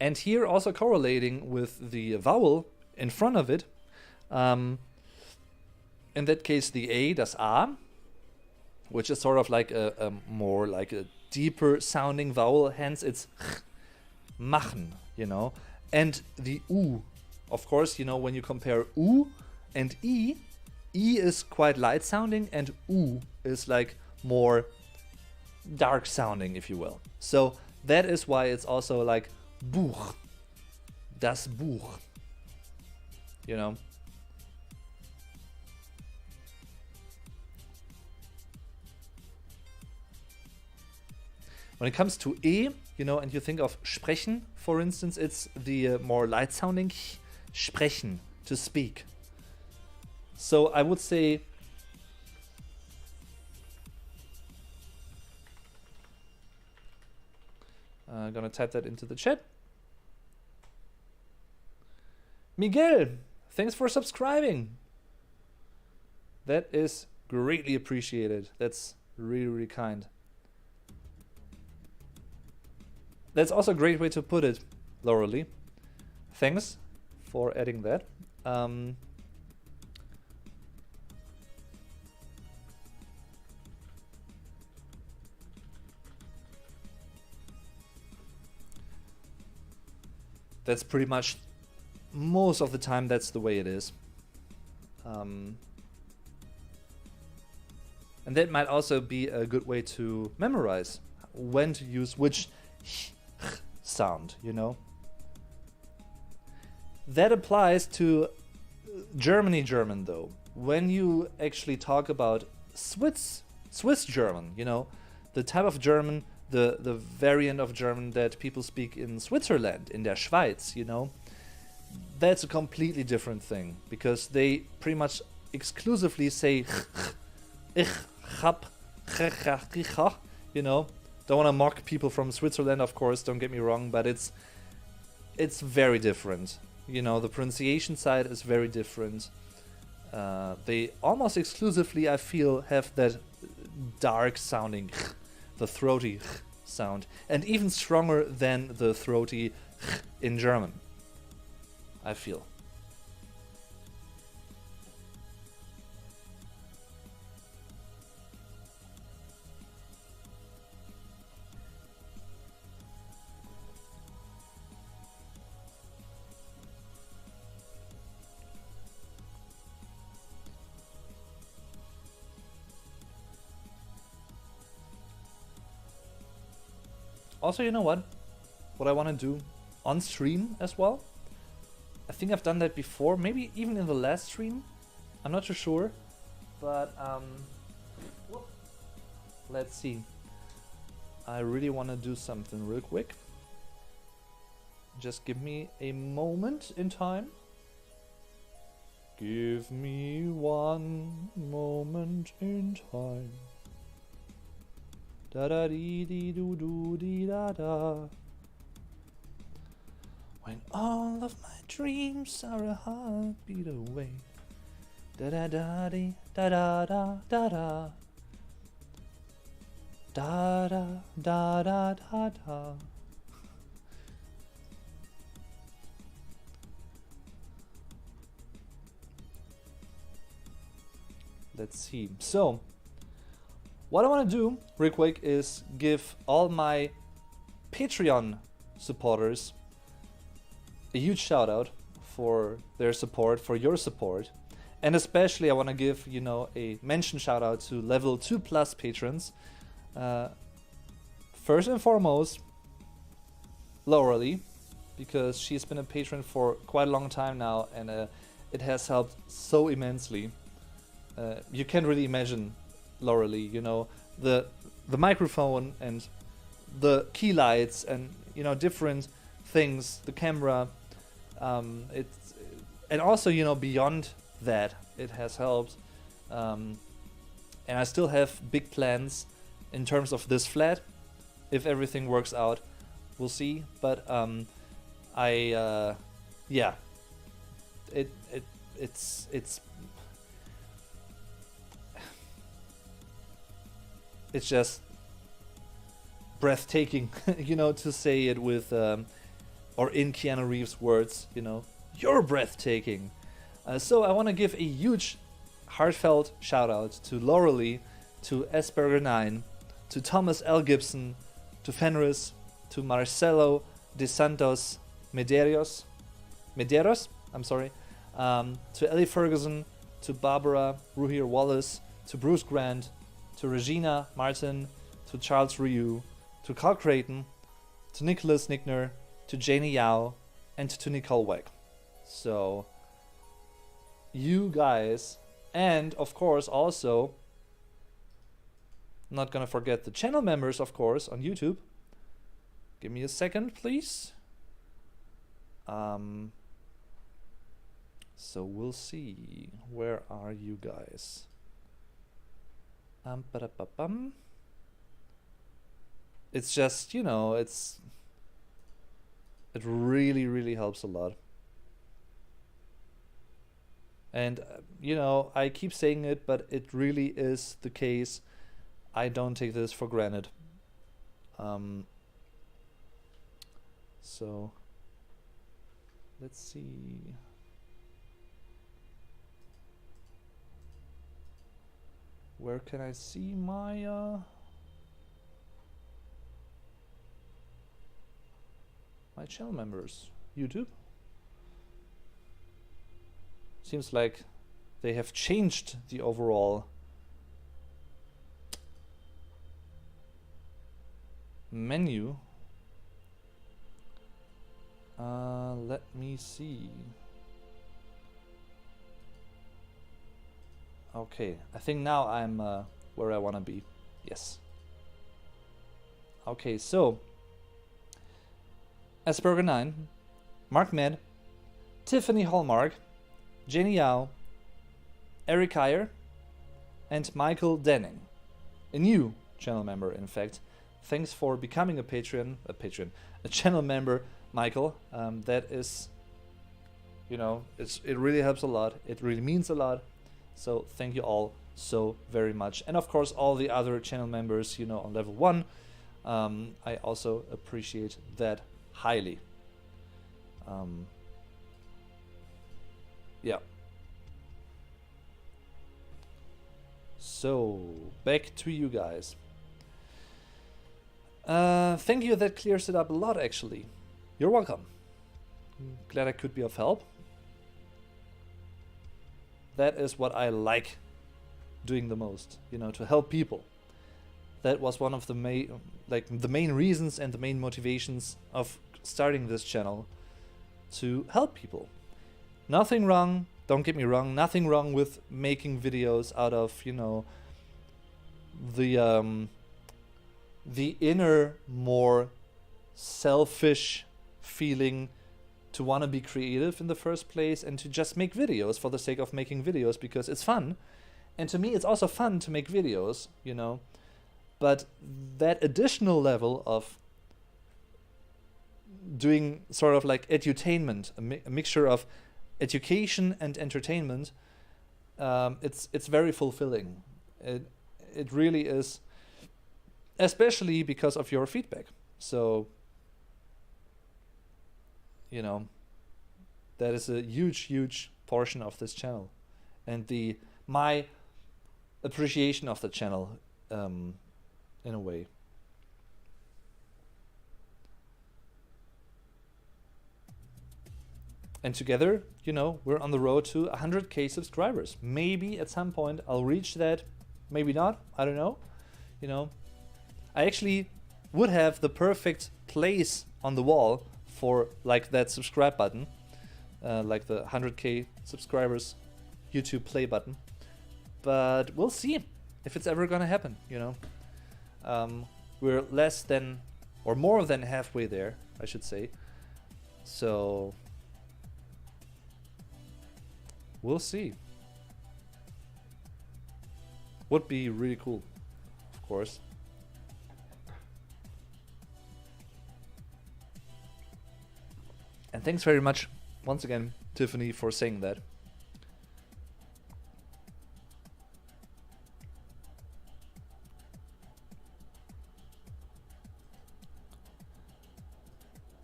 And here also correlating with the vowel in front of it. In that case, the A, das A, which is sort of like a more like a deeper sounding vowel, hence it's machen, And the U, of course, when you compare U and E is quite light sounding and U is like more dark sounding, if you will. So that is why it's also like Buch, das Buch, When it comes to E, you know, and you think of sprechen, for instance, it's the more light sounding sprechen, to speak. So I would say I'm gonna type that into the chat. Miguel, thanks for subscribing. That is greatly appreciated. That's really, really kind. That's also a great way to put it, Lauralee. Thanks for adding that. That's pretty much, most of the time, that's the way it is. And that might also be a good way to memorize when to use which sound, you know. That applies to German though. When you actually talk about Swiss German, you know, the type of German, the variant of German that people speak in Switzerland, in der Schweiz, you know, that's a completely different thing, because they pretty much exclusively say ich hab, you know. Don't want to mock people from Switzerland, of course, don't get me wrong, but it's very different. You know, the pronunciation side is very different. They almost exclusively, I feel, have that dark sounding, the throaty sound, and even stronger than the throaty in German, I feel. Also, you know what? What I want to do on stream as well. I think I've done that before, maybe even in the last stream. I'm not too sure, but let's see. I really want to do something real quick. Just give me a moment in time. Give me one moment in time. Da da dee dee doo doo dee da da. When all of my dreams are a heartbeat away. Da da da dee da da da da da. Da da da da da da. Let's see. So what I want to do real quick is give all my Patreon supporters a huge shout out for their support, for your support. And especially I want to give, you know, a mention shout out to level 2+ patrons. First and foremost, Lauralee, because she's been a patron for quite a long time now, and it has helped so immensely. You can't really imagine Lauralee, you know, the microphone and the key lights and, you know, different things, the camera, it's, and also, you know, beyond that, it has helped. And I still have big plans in terms of this flat. If everything works out, we'll see. But yeah, it's just breathtaking, you know, to say it with, or in Keanu Reeves' words, you know, you're breathtaking. So I want to give a huge, heartfelt shout out to Lauralee, to Asperger9, to Thomas L. Gibson, to Fenris, to Marcelo de Santos Medeiros, I'm sorry, to Ellie Ferguson, to Barbara Ruhier Wallace, to Bruce Grant, to Regina Martin, to Charles Ryu, to Carl Creighton, to Nicholas Nickner, to Janie Yao, and to Nicole Weck. So, you guys, and of course also, not gonna forget the channel members, of course, on YouTube, Give me a second, please. So we'll see. Where are you guys? Ba-da-ba-bum. It's just, you know, it really, really helps a lot. And, you know, I keep saying it, but it really is the case. I don't take this for granted. So, let's see. Where can I see my my channel members? YouTube? Seems like they have changed the overall menu. Let me see. Okay, I think now I'm where I want to be. Yes. Okay, so Asperger 9, Mark Med, Tiffany Hallmark, Jenny Yao, Eric Heyer, and Michael Denning, a new channel member, in fact. Thanks for becoming a channel member, Michael. That is, you know, it really helps a lot. It really means a lot. So thank you all so very much. And of course, all the other channel members, you know, on level 1, I also appreciate that highly. Yeah. So back to you guys. Thank you. That clears it up a lot, actually. You're welcome. Glad I could be of help. That is what I like doing the most, you know, to help people. That was one of the main reasons and the main motivations of starting this channel, to help people. Nothing wrong, don't get me wrong, nothing wrong with making videos out of, you know, the inner, more selfish feeling to want to be creative in the first place and to just make videos for the sake of making videos because it's fun. And to me, it's also fun to make videos, you know. But that additional level of doing sort of like edutainment, a mixture of education and entertainment, it's very fulfilling. It really is, especially because of your feedback. So, you know, that is a huge portion of this channel, and my appreciation of the channel, in a way. And together, you know, we're on the road to 100K subscribers. Maybe at some point I'll reach that, maybe not, I don't know. You know, I actually would have the perfect place on the wall for like that subscribe button, like the 100K subscribers YouTube play button. But we'll see if it's ever gonna happen, you know. We're less than, or more than halfway there, I should say. So we'll see. Would be really cool, of course. And thanks very much, once again, Tiffany, for saying that.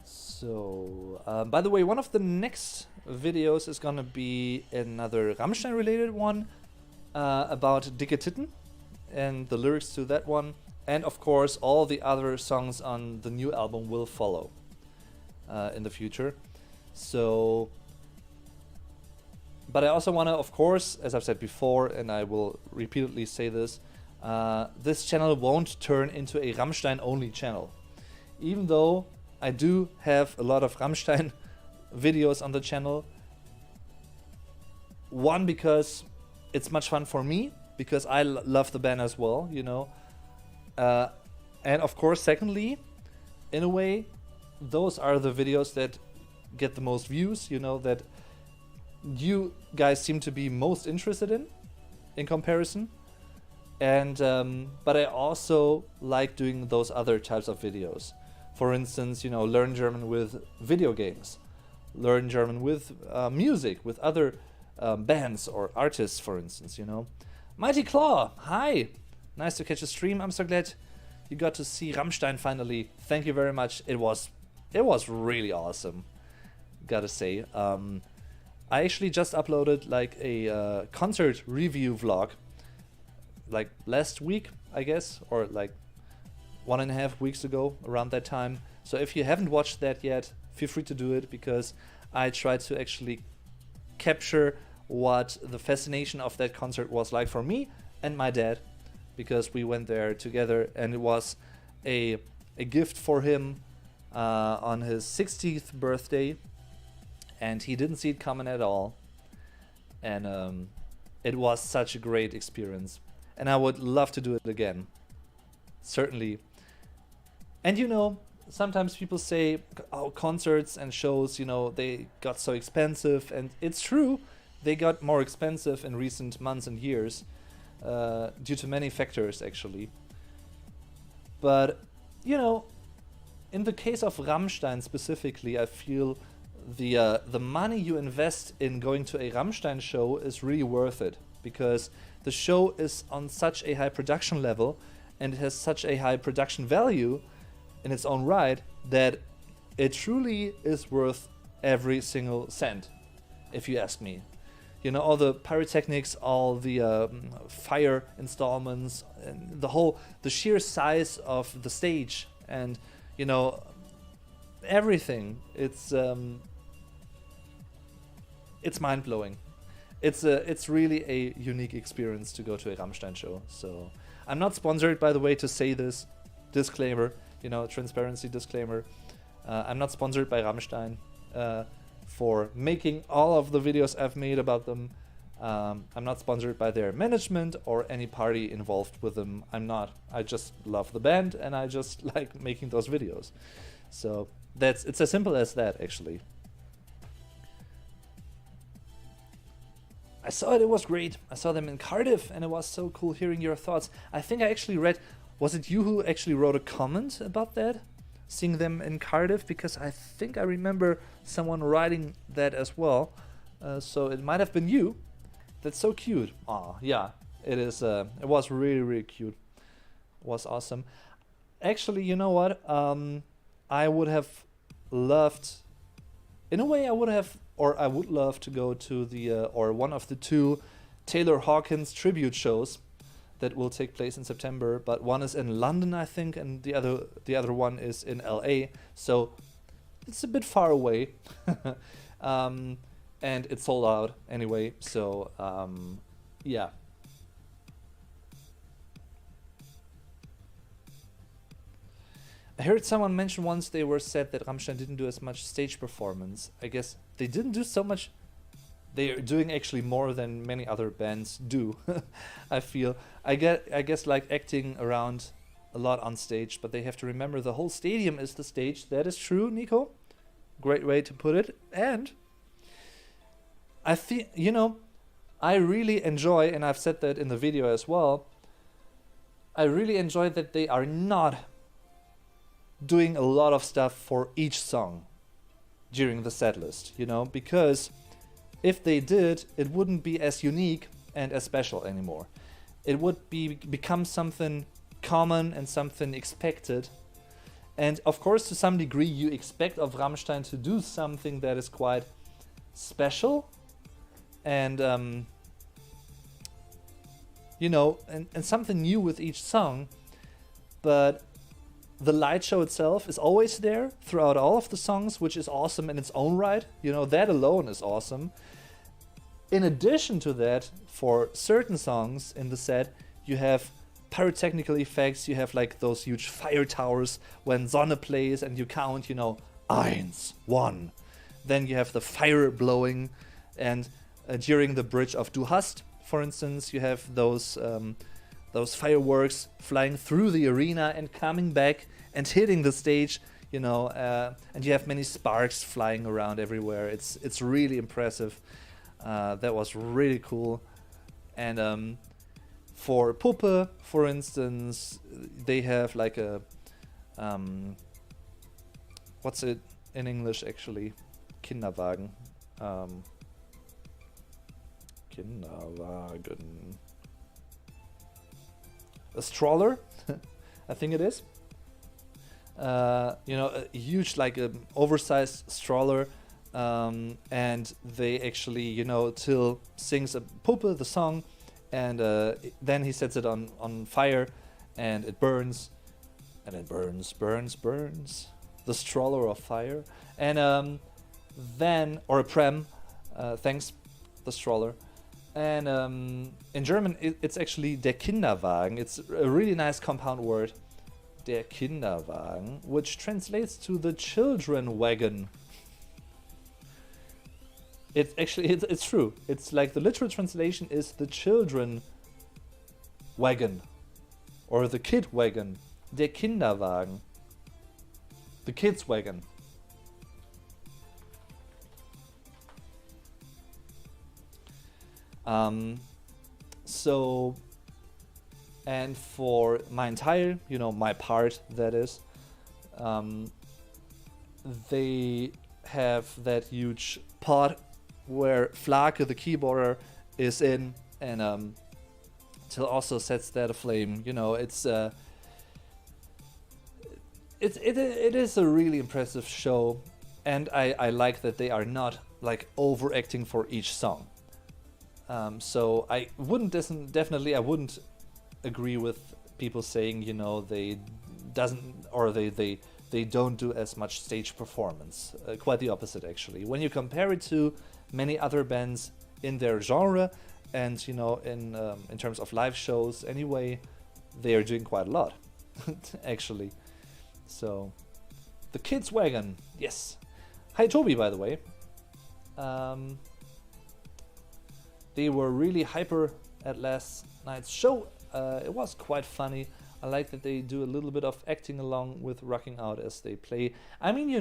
So, by the way, one of the next videos is gonna be another Rammstein-related one about Dicke Titten and the lyrics to that one. And of course, all the other songs on the new album will follow in the future. So, but I also want to, of course, as I've said before, and I will repeatedly say this, this channel won't turn into a Rammstein-only channel. Even though I do have a lot of Rammstein videos on the channel. One, because it's much fun for me, because I love the band as well, you know. And of course, secondly, in a way, those are the videos that get the most views, you know, that you guys seem to be most interested in comparison. And but I also like doing those other types of videos. For instance, you know, learn German with video games, learn German with music, with other bands or artists, for instance, you know. Mighty Claw, hi! Nice to catch a stream. I'm so glad you got to see Rammstein finally. Thank you very much. It was really awesome, gotta say. I actually just uploaded like a concert review vlog like last week, I guess, or like 1.5 weeks ago, around that time. So if you haven't watched that yet, feel free to do it, because I tried to actually capture what the fascination of that concert was like for me and my dad, because we went there together, and it was a gift for him on his 60th birthday, and he didn't see it coming at all. And it was such a great experience, and I would love to do it again, certainly. And you know, sometimes people say, oh, concerts and shows, you know, they got so expensive, and it's true, they got more expensive in recent months and years, due to many factors actually. But you know, in the case of Rammstein specifically, I feel the money you invest in going to a Rammstein show is really worth it, because the show is on such a high production level and it has such a high production value in its own right that it truly is worth every single cent, if you ask me. You know, all the pyrotechnics, all the fire installments, and the sheer size of the stage, and you know, everything. It's mind-blowing. It's really a unique experience to go to a Rammstein show. So I'm not sponsored, by the way, to say this. Disclaimer, you know, transparency disclaimer. I'm not sponsored by Rammstein for making all of the videos I've made about them. I'm not sponsored by their management or any party involved with them. I'm not. I just love the band and I just like making those videos. So it's as simple as that, actually. I saw it, it was great. I saw them in Cardiff and it was so cool hearing your thoughts. I think I actually read, was it you who actually wrote a comment about that? Seeing them in Cardiff, because I think I remember someone writing that as well. So it might have been you. That's so cute. Aw, yeah, it is. It was really, really cute. It was awesome. Actually, you know what? I would have loved, in a way, I would love to go to the or one of the 2 Taylor Hawkins tribute shows that will take place in September, but one is in London, I think, and the other one is in LA. So it's a bit far away, and it's sold out anyway. So yeah. I heard someone mention once they were sad that Rammstein didn't do as much stage performance. I guess they didn't do so much. They are doing actually more than many other bands do. I feel. I guess like acting around a lot on stage, but they have to remember the whole stadium is the stage. That is true, Nico. Great way to put it. And I think, you know, I really enjoy, and I've said that in the video as well, I really enjoy that they are not doing a lot of stuff for each song during the set list, you know, because if they did, it wouldn't be as unique and as special anymore. It would become something common and something expected. And of course, to some degree, you expect of Rammstein to do something that is quite special and, you know, and something new with each song. But the light show itself is always there throughout all of the songs, which is awesome in its own right. You know, that alone is awesome. In addition to that, for certain songs in the set, you have pyrotechnical effects. You have like those huge fire towers when Sonne plays and you count, you know, 1. Then you have the fire blowing, and during the bridge of Du Hast, for instance, you have those fireworks flying through the arena and coming back and hitting the stage, and you have many sparks flying around everywhere. It's really impressive. That was really cool. And for Puppe, for instance, they have like a what's it in English actually? Kinderwagen. Kinderwagen. A stroller, I think it is. A huge, like oversized stroller, and they actually, Till sings a Puppe, the song, and then he sets it on fire, and it burns, and it burns. The stroller of fire, and then, or a pram, thanks, the stroller. And in German, it's actually der Kinderwagen. It's a really nice compound word, der Kinderwagen, which translates to the children wagon. It's true. It's like the literal translation is the children wagon, or the kid wagon, der Kinderwagen, the kids wagon. So, and for mein Teil, my part, that is, they have that huge pot where Flake, the keyboarder, is in, and Till also sets that aflame. It is a really impressive show, and I like that they are not like overacting for each song. So I wouldn't I wouldn't agree with people saying they don't do as much stage performance. Quite the opposite, actually. When you compare it to many other bands in their genre, and in terms of live shows anyway, they are doing quite a lot, actually. So the Kids Wagon, yes. Hi Toby, by the way. They were really hyper at last night's show. It was quite funny. I like that they do a little bit of acting along with rocking out as they play. I mean,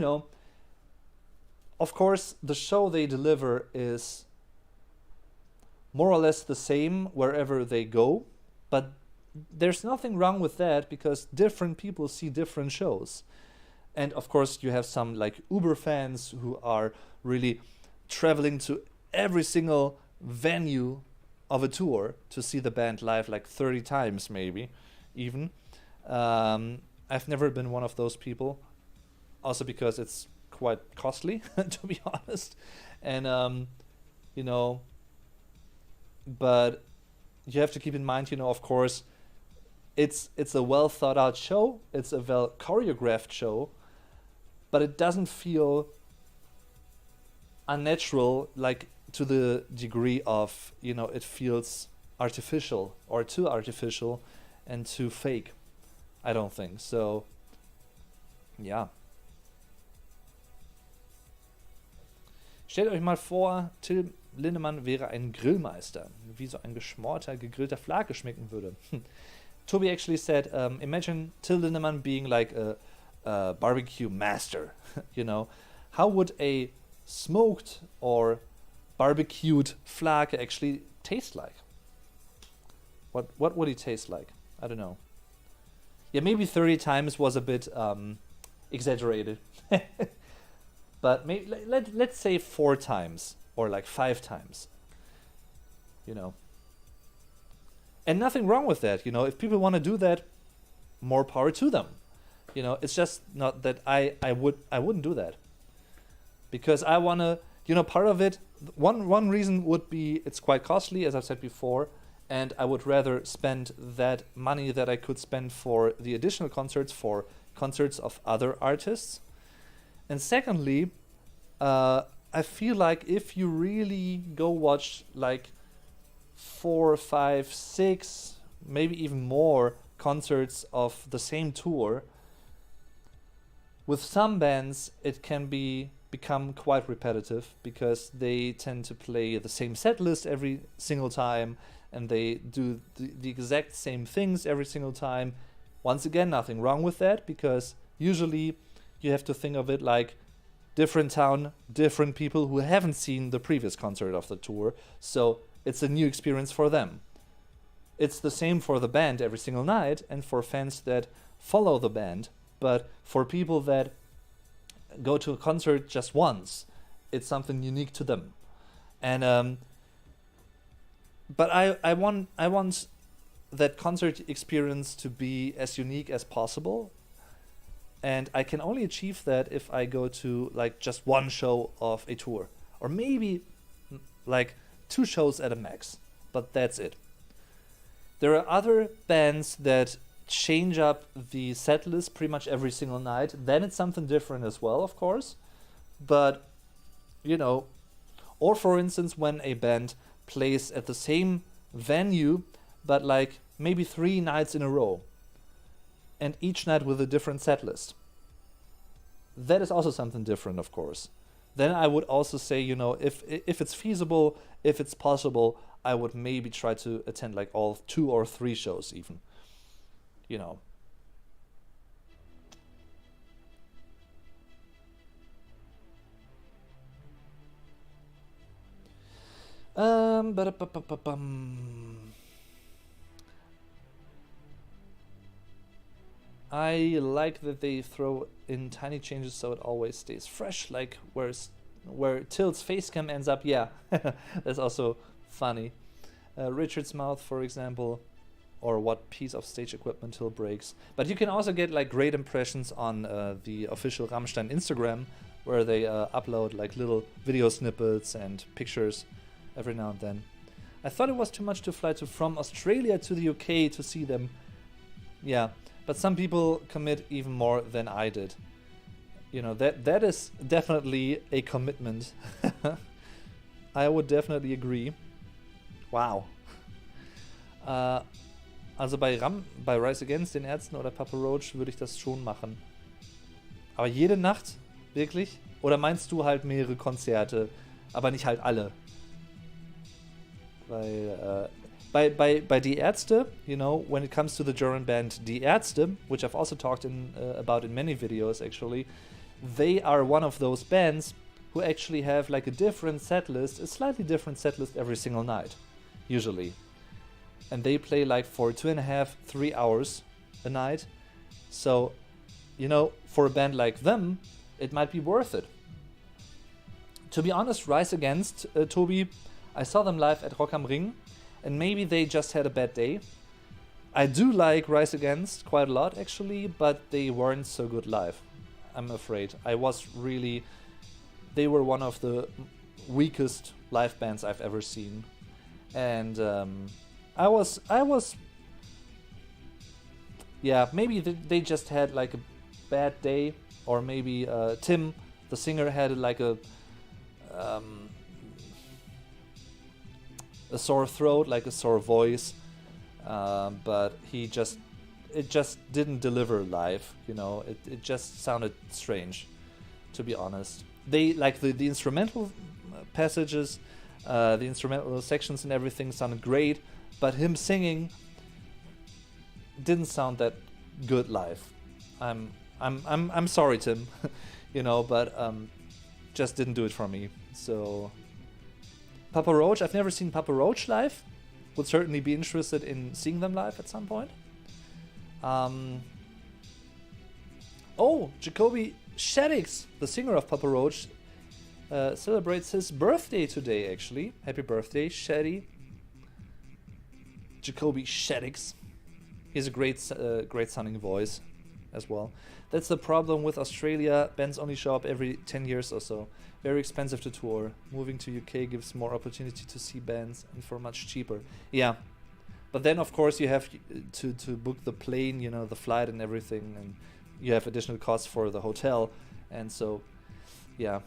of course, the show they deliver is more or less the same wherever they go, but there's nothing wrong with that because different people see different shows. And of course, you have some like Uber fans who are really traveling to every single venue of a tour to see the band live like 30 times maybe even. I've never been one of those people, also because it's quite costly to be honest, and but you have to keep in mind, of course, it's a well thought out show, it's a well choreographed show, but it doesn't feel unnatural, like to the degree of, it feels artificial or too artificial and too fake. I don't think so. Ja. Stellt euch mal vor, Till Lindemann wäre ein Grillmeister, wie so ein geschmorter, gegrillter Flake schmecken würde. Toby actually said, imagine Till Lindemann being like a barbecue master. How would a smoked or barbecued Flake actually taste like? What would it taste like? I don't know. Yeah, maybe 30 times was a bit exaggerated. But maybe let's say 4 times or like 5 times. And nothing wrong with that. If people want to do that, more power to them. It's just not that I wouldn't do that. Because I want to, part of it, one reason would be it's quite costly, as I've said before, and I would rather spend that money that I could spend for the additional concerts for concerts of other artists. And secondly, I feel like if you really go watch like 4, 5, 6, maybe even more concerts of the same tour, with some bands it can become quite repetitive because they tend to play the same set list every single time and they do the exact same things every single time. Once again, nothing wrong with that because usually you have to think of it like different town, different people who haven't seen the previous concert of the tour. So it's a new experience for them. It's the same for the band every single night and for fans that follow the band. But for people that go to a concert just once, it's something unique to them. And but I want that concert experience to be as unique as possible. And I can only achieve that if I go to like just one show of a tour, or maybe like 2 shows at a max, but that's it. There are other bands that change up the set list pretty much every single night. Then it's something different as well, of course. But, you know, or for instance, when a band plays at the same venue, but like maybe 3 nights in a row, and each night with a different set list. That is also something different, of course. Then I would also say, you know, if it's feasible, if it's possible, I would maybe try to attend like all 2 or 3 shows even. You know. I like that they throw in tiny changes so it always stays fresh, like where Tilt's face cam ends up. Yeah, that's also funny. Richard's mouth, for example, or what piece of stage equipment Till breaks. But you can also get like great impressions on the official Rammstein Instagram, where they upload like little video snippets and pictures every now and then. I thought it was too much to fly from Australia to the UK to see them. Yeah. But some people commit even more than I did. You know, that is definitely a commitment. I would definitely agree. Wow. Also bei Rise Against, den Ärzten oder Papa Roach würde ich das schon machen. Aber jede Nacht? Wirklich? Oder meinst du halt mehrere Konzerte, aber nicht halt alle? Weil Bei Die Ärzte, you know, when it comes to the German band Die Ärzte, which I've also talked about in many videos actually, they are one of those bands who actually have like a different set list, a slightly different set list every single night, usually. And they play like for 2.5, 3 hours a night. So, you know, for a band like them, it might be worth it. To be honest, Rise Against, Tobi, I saw them live at Rock am Ring. And maybe they just had a bad day. I do like Rise Against quite a lot, actually, but they weren't so good live, I'm afraid. They were one of the weakest live bands I've ever seen. And yeah, maybe they just had like a bad day, or maybe Tim, the singer, had like a sore throat, like a sore voice, but it just didn't deliver live, you know. It just sounded strange, to be honest. They like the instrumental passages, the instrumental sections and everything sounded great, but him singing didn't sound that good live. I'm sorry, Tim, you know, but just didn't do it for me. So Papa Roach, I've never seen Papa Roach live. Would certainly be interested in seeing them live at some point. Jacoby Shaddix, the singer of Papa Roach, celebrates his birthday today, actually. Happy birthday, Shaddy. Jacoby Shaddix. He has a great sounding voice as well. That's the problem with Australia. Bands only show up every 10 years or so. Very expensive to tour. Moving to UK gives more opportunity to see bands and for much cheaper. Yeah. But then, of course, you have to book the plane, you know, the flight and everything. And you have additional costs for the hotel. And so, yeah.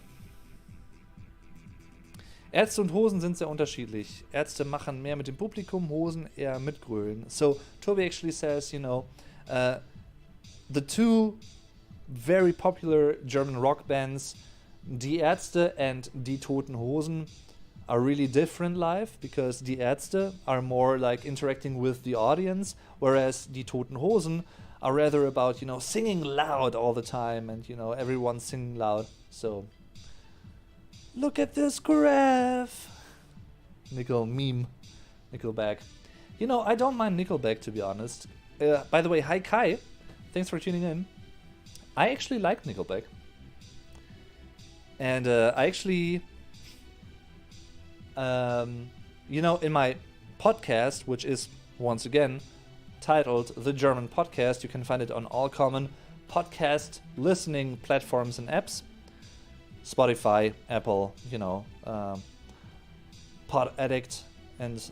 Ärzte und Hosen sind sehr unterschiedlich. Ärzte machen mehr mit dem Publikum, Hosen eher mitgrölen. So, Toby actually says, you know, the 2 very popular German rock bands, Die Ärzte and Die Toten Hosen, are really different live, because Die Ärzte are more like interacting with the audience, whereas Die Toten Hosen are rather about, singing loud all the time and, everyone singing loud. So, look at this graph. Nickelback. I don't mind Nickelback, to be honest. By the way, hi Kai. Thanks for tuning in. I actually like Nickelback. And I actually, in my podcast, which is, once again, titled The German Podcast, you can find it on all common podcast listening platforms and apps. Spotify, Apple, Pod Addict, and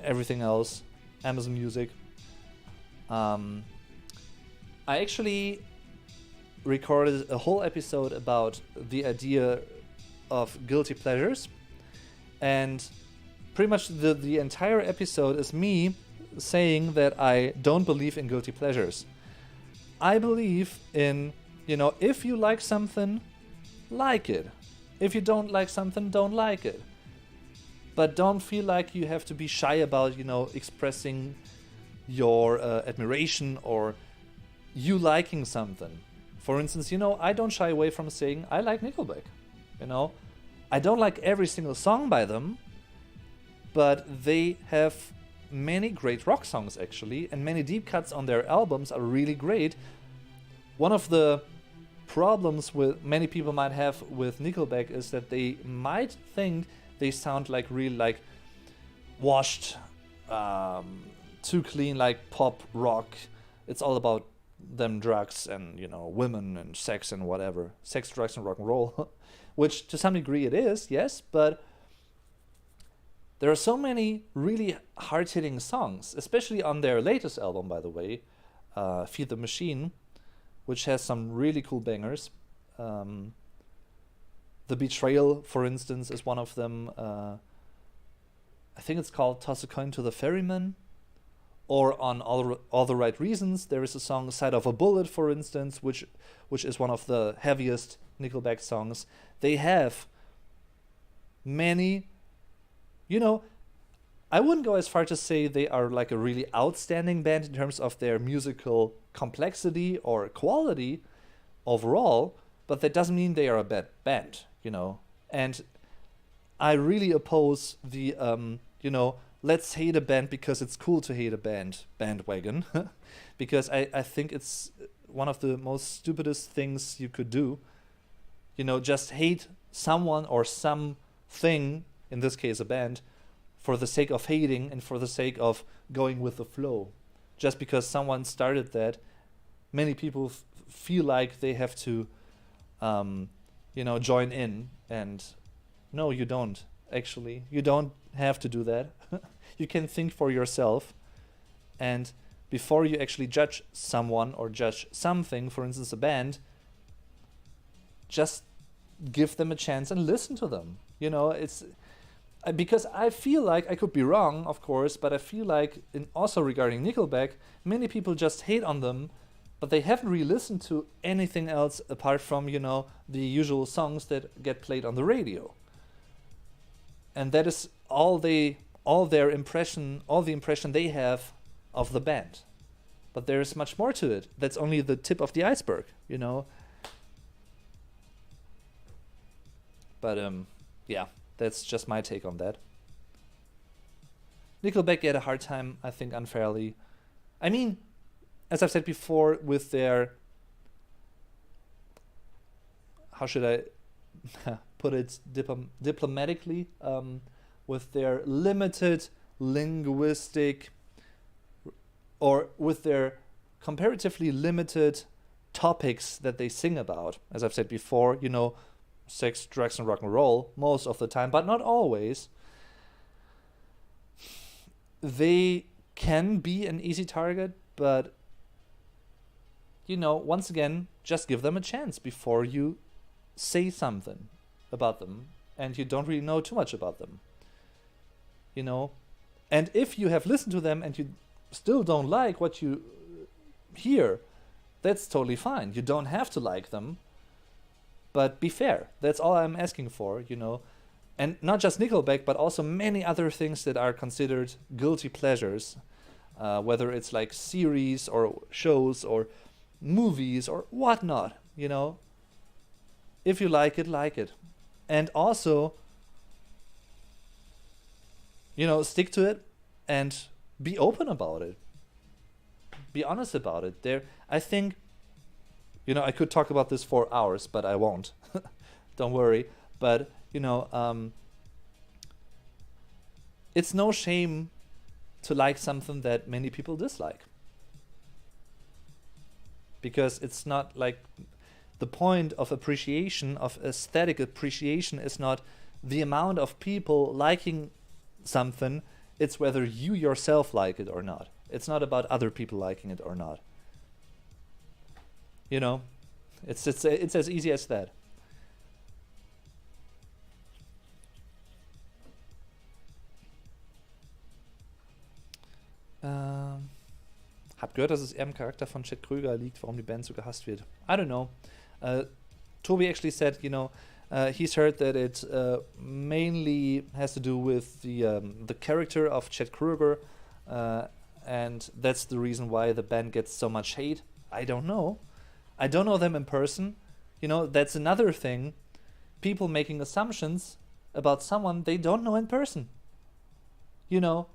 everything else. Amazon Music. I actually recorded a whole episode about the idea of guilty pleasures, and pretty much the entire episode is me saying that I don't believe in guilty pleasures. I believe in, if you like something, like it. If you don't like something, don't like it. But don't feel like you have to be shy about, expressing your admiration or you liking something. For instance, I don't shy away from saying I like Nickelback. I don't like every single song by them, but they have many great rock songs actually, and many deep cuts on their albums are really great. One of the problems with many people might have with Nickelback is that they might think they sound like really like washed, too clean, like pop rock. It's all about them drugs and women and sex and whatever, sex, drugs and rock and roll, which to some degree it is, yes, but there are so many really hard-hitting songs, especially on their latest album, by the way, Feed the Machine, which has some really cool bangers. The Betrayal, for instance, is one of them. I think it's called Toss a Coin to the Ferryman. Or on All the Right Reasons, there is a song, Side of a Bullet, for instance, which is one of the heaviest Nickelback songs. They have many, I wouldn't go as far to say they are like a really outstanding band in terms of their musical complexity or quality overall, but that doesn't mean they are a bad band, And I really oppose the, let's hate a band because it's cool to hate a bandwagon. Because I think it's one of the most stupidest things you could do. Just hate someone or something, in this case a band, for the sake of hating and for the sake of going with the flow. Just because someone started that, many people feel like they have to, join in. And no, you don't. Actually, you don't have to do that. You can think for yourself, and before you actually judge someone or judge something, for instance a band, just give them a chance and listen to them. It's because I feel like, I could be wrong, of course, but I feel like, also regarding Nickelback, many people just hate on them, but they haven't really listened to anything else apart from, the usual songs that get played on the radio. And that is all the impression they have of the band. But there is much more to it. That's only the tip of the iceberg, But yeah, that's just my take on that. Nickelback get a hard time, I think, unfairly. I mean, as I've said before, with their, how should I put it diplomatically, with their limited linguistic, or with their comparatively limited topics that they sing about. As I've said before, sex, drugs, and rock and roll most of the time, but not always. They can be an easy target, but once again, just give them a chance before you say something about them and you don't really know too much about them. And if you have listened to them and you still don't like what you hear, that's totally fine. You don't have to like them, but be fair. That's all I'm asking for, And not just Nickelback, but also many other things that are considered guilty pleasures. whether it's like series or shows or movies or whatnot, you know. If you like it, like it. And also, you know, stick to it and be open about it. Be honest about it. I think, you know, I could talk about this for hours, but I won't. Don't worry. But, you know, it's no shame to like something that many people dislike. Because it's not like the point of appreciation, of aesthetic appreciation, is not the amount of people liking something, it's whether you yourself like it or not. It's not about other people liking it or not. You know, it's as easy as that. Hab gehört, dass es eher im Charakter von Chad Krüger liegt, warum die Band so gehasst wird. I don't know. Toby actually said, you know, he's heard that it mainly has to do with the character of Chad Krüger, and that's the reason why the band gets so much hate. I don't know. I don't know them in person. You know, that's another thing. People making assumptions about someone they don't know in person. You know,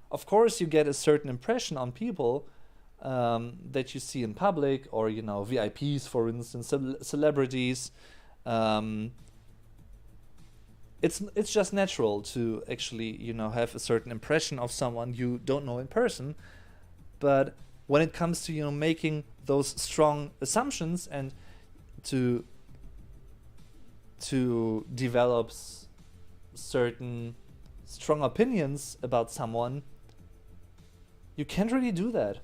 of course you get a certain impression on people that you see in public, or, you know, VIPs, for instance, celebrities. It's just natural to actually, you know, have a certain impression of someone you don't know in person. But when it comes to, you know, making those strong assumptions and to develop certain strong opinions about someone, you can't really do that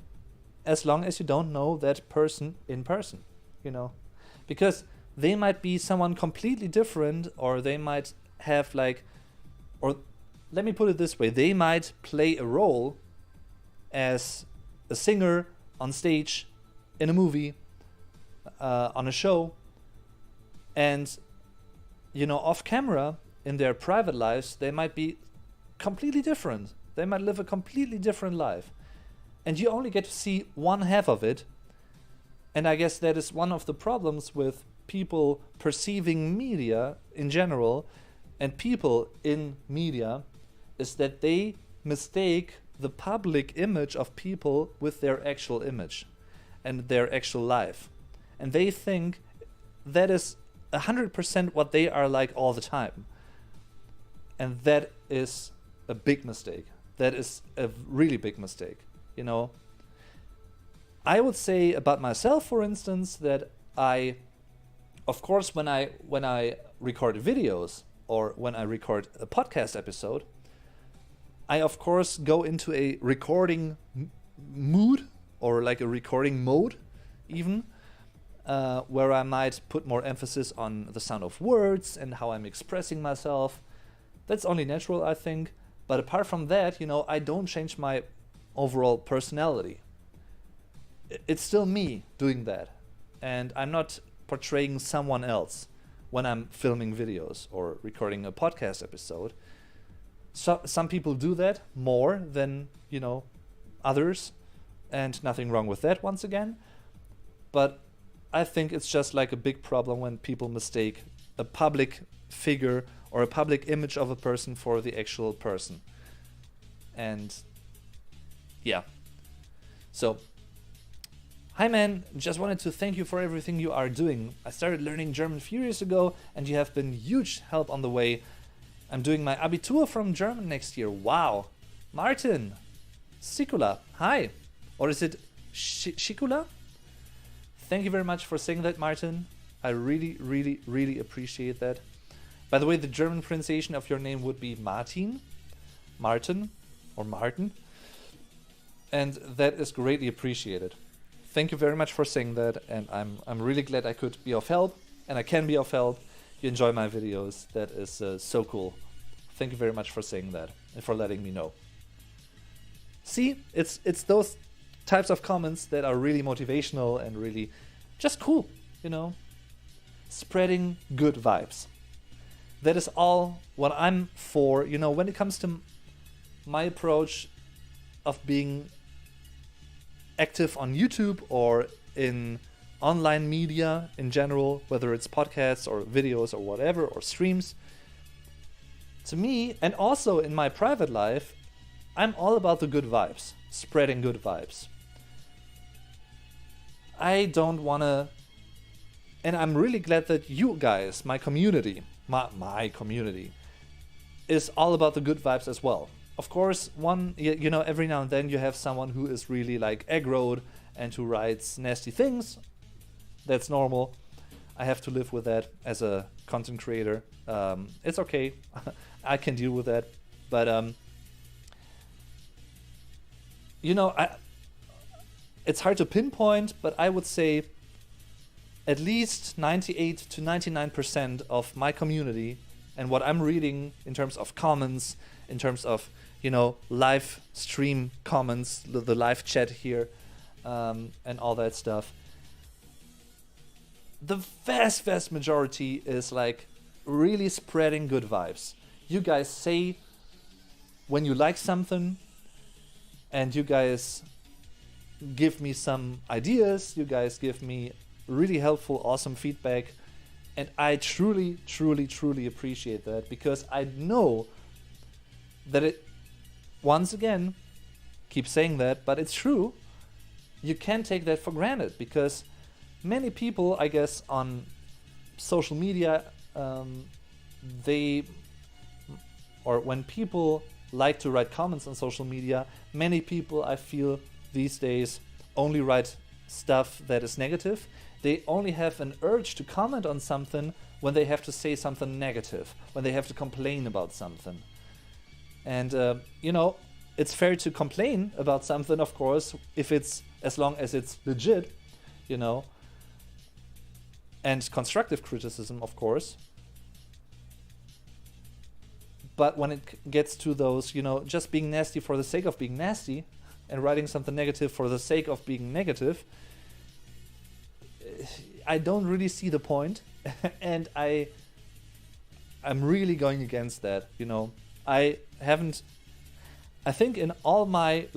as long as you don't know that person in person, you know, because they might be someone completely different, or they might have like, or let me put it this way, they might play a role as a singer on stage, in a movie, on a show, and, you know, off camera, in their private lives, they might be completely different. They might live a completely different life. And you only get to see one half of it. And I guess that is one of the problems with people perceiving media in general, and people in media, is that they mistake the public image of people with their actual image and their actual life. And they think that is 100% what they are like all the time. And that is a big mistake. That is a really big mistake. You know, I would say about myself, for instance, that I, of course, when I record videos or when I record a podcast episode, I of course go into a recording mood, or like a recording mode even, where I might put more emphasis on the sound of words and how I'm expressing myself. That's only natural, I think. But apart from that, you know, I don't change my overall personality. It's still me doing that, and I'm not portraying someone else when I'm filming videos or recording a podcast episode. So some people do that more than, you know, others, and nothing wrong with that, once again. But I think it's just like a big problem when people mistake a public figure or a public image of a person for the actual person. And yeah. So, hi man, just wanted to thank you for everything you are doing. I started learning German a few years ago, and you have been huge help on the way. I'm doing my Abitur from German next year. Wow. Martin. Sikula. Hi. Or is it Shikula? Thank you very much for saying that, Martin. I really, really, really appreciate that. By the way, the German pronunciation of your name would be Martin, or Martin. And that is greatly appreciated. Thank you very much for saying that, and I'm really glad I could be of help, and I can be of help. You enjoy my videos. That is so cool. Thank you very much for saying that and for letting me know. See, it's those types of comments that are really motivational and really just cool, you know, spreading good vibes. That is all what I'm for, you know, when it comes to my approach of being active on YouTube or in online media in general, whether it's podcasts or videos or whatever, or streams, to me, and also in my private life, I'm all about the good vibes, spreading good vibes. I don't want to, and I'm really glad that you guys, my community, my community, is all about the good vibes as well. Of course, every now and then you have someone who is really like aggroed and who writes nasty things. That's normal. I have to live with that as a content creator. It's okay. I can deal with that. But, it's hard to pinpoint, but I would say at least 98 to 99% of my community and what I'm reading in terms of comments, in terms of, live stream comments, the live chat here, and all that stuff, the vast majority is like really spreading good vibes. You guys say when you like something, and you guys give me some ideas, you guys give me really helpful, awesome feedback, and I truly appreciate that, because I know that it, once again, keep saying that, but it's true, you can't take that for granted, because many people, I guess, on social media, when people like to write comments on social media, many people, I feel, these days only write stuff that is negative. They only have an urge to comment on something when they have to say something negative, when they have to complain about something. And, it's fair to complain about something, of course, as long as it's legit, and constructive criticism, of course. But when it gets to those, just being nasty for the sake of being nasty and writing something negative for the sake of being negative, I don't really see the point. And I'm really going against that, I think in all my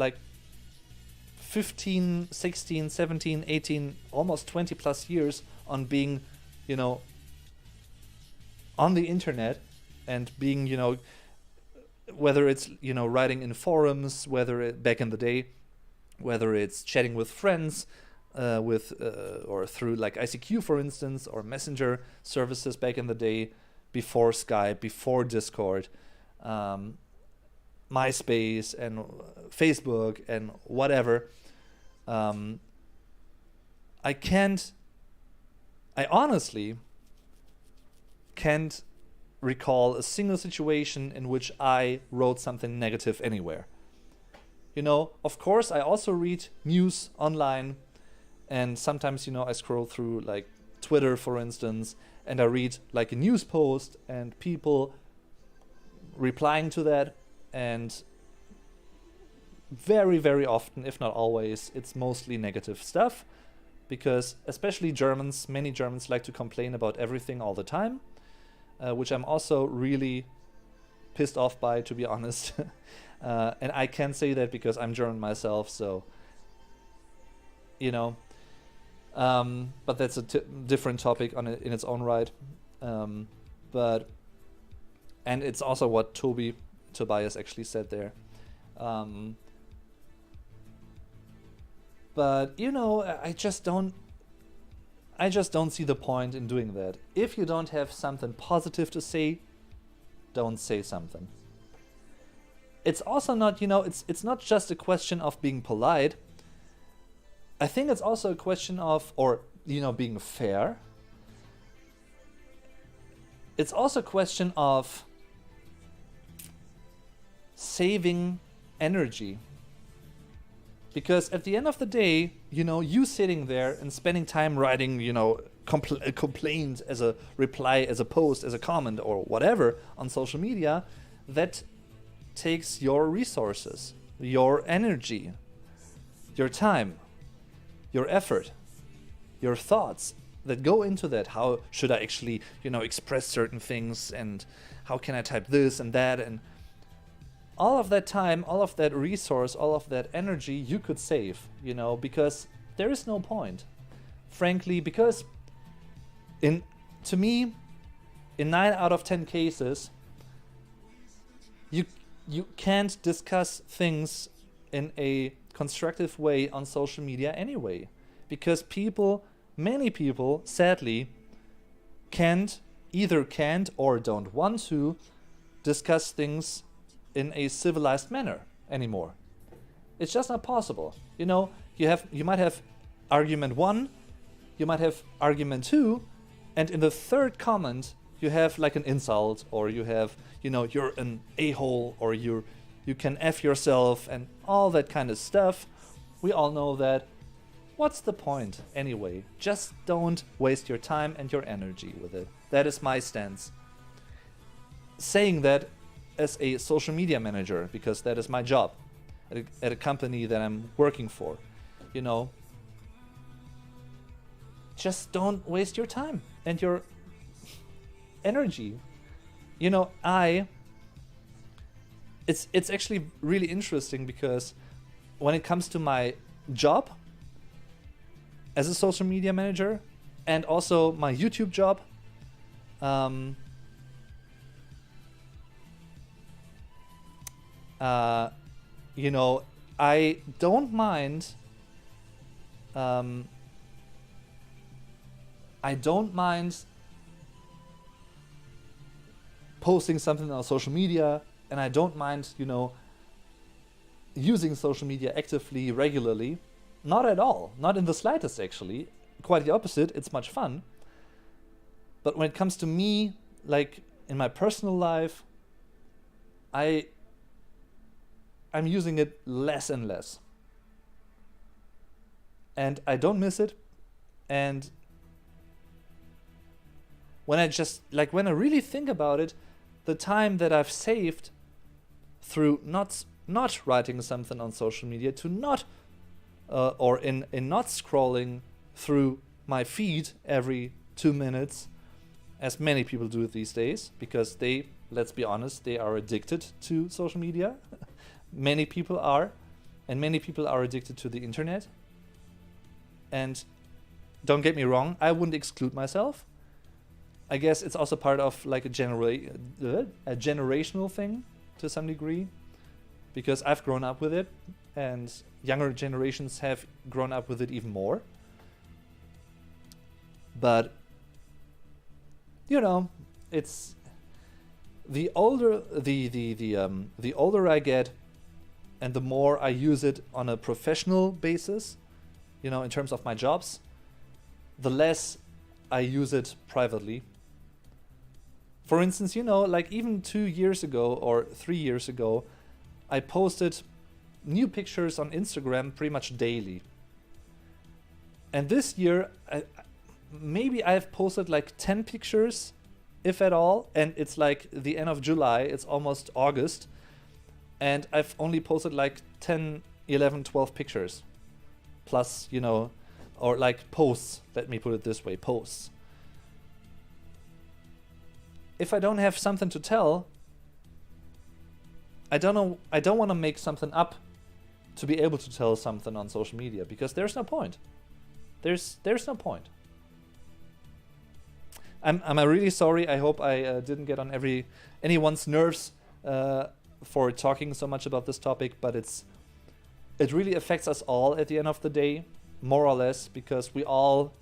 15, 16, 17, 18, almost 20 plus years on being, on the internet and being, whether it's, writing in forums, back in the day, whether it's chatting with friends, or through ICQ, for instance, or messenger services back in the day, before Skype, before Discord, MySpace and Facebook and whatever. I honestly can't recall a single situation in which I wrote something negative anywhere. Of course, I also read news online, and sometimes, I scroll through Twitter, for instance, and I read a news post and people replying to that, and very, very often, if not always, it's mostly negative stuff, because especially many Germans like to complain about everything all the time, which I'm also really pissed off by, to be honest. And I can say that because I'm German myself, so, but that's a different topic in its own right. And it's also what Tobias actually said there. But I just don't see the point in doing that. If you don't have something positive to say, don't say something. It's also not, it's not just a question of being polite. I think it's also a question of, being fair. It's also a question of saving energy. Because at the end of the day, you sitting there and spending time writing, a complaint as a reply, as a post, as a comment, or whatever on social media, that takes your resources, your energy, your time, your effort, your thoughts that go into that. How should I actually, express certain things, and how can I type this and that, and all of that time, all of that resource, all of that energy you could save, because there is no point. Frankly, because to me, in 9 out of 10 cases, you can't discuss things in a constructive way on social media anyway, because many people, sadly, either can't or don't want to discuss things in a civilized manner anymore. It's just not possible. You might have argument 1, you might have argument 2, and in the third comment you have like an insult, or you have, you're an a-hole, or you can F yourself and all that kind of stuff. We all know that. What's the point anyway? Just don't waste your time and your energy with it. That is my stance. Saying that as a social media manager, because that is my job at a company that I'm working for, just don't waste your time and your energy. It's actually really interesting, because when it comes to my job as a social media manager and also my YouTube job, I don't mind posting something on social media, and I don't mind, using social media actively, regularly. Not at all. Not in the slightest, actually. Quite the opposite. It's much fun. But when it comes to me, like in my personal life, I'm using it less and less. And I don't miss it. And when I really think about it, the time that I've saved through not writing something on social media, to not or in not scrolling through my feed every 2 minutes, as many people do these days, because let's be honest, they are addicted to social media. Many people are, and many people are addicted to the internet. And don't get me wrong, I wouldn't exclude myself. I guess it's also part of like a generational thing to some degree, because I've grown up with it, and younger generations have grown up with it even more. But it's the older the older I get, and the more I use it on a professional basis, in terms of my jobs, the less I use it privately. For instance, like even 2 years ago or 3 years ago, I posted new pictures on Instagram pretty much daily. And this year, maybe I've posted like 10 pictures, if at all, and it's like the end of July, it's almost August, and I've only posted like 10, 11, 12 pictures. Plus, or like posts, let me put it this way, posts. If I don't have something to tell, I don't want to make something up to be able to tell something on social media, because there's no point. There's no point. I'm really sorry. I hope I didn't get on anyone's nerves for talking so much about this topic, but it really affects us all at the end of the day, more or less, because we all,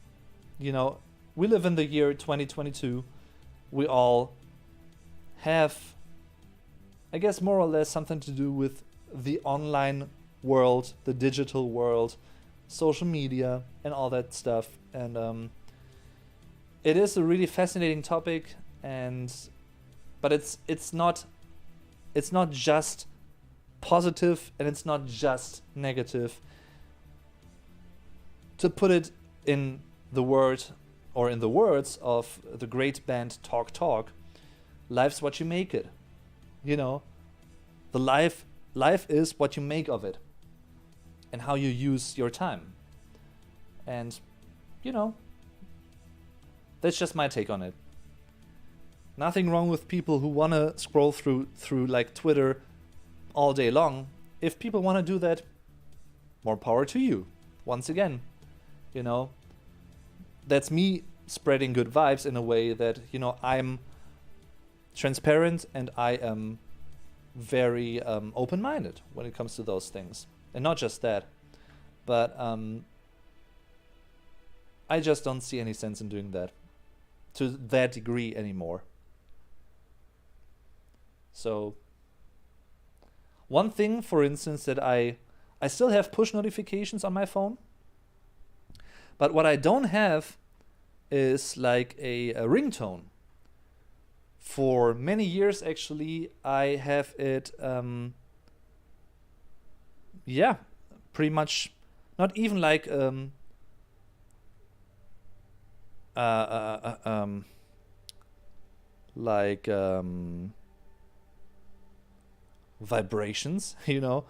we live in the year 2022. We all have, I guess, more or less something to do with the online world, the digital world, social media, and all that stuff. And it is a really fascinating topic, but it's not just positive, and it's not just negative. To put it in the words of the great band Talk, life's what you make it. The life is what you make of it, and how you use your time. And that's just my take on it. Nothing wrong with people who want to scroll through like Twitter all day long. If people want to do that, more power to you. Once again, you know, that's me spreading good vibes in a way that, you know, I'm transparent and I am very open-minded when it comes to those things. And not just that, but I just don't see any sense in doing that to that degree anymore. So one thing, for instance, that I still have push notifications on my phone, but what I don't have is like a ringtone. For many years, actually, I have it, pretty much, not even like vibrations, you know.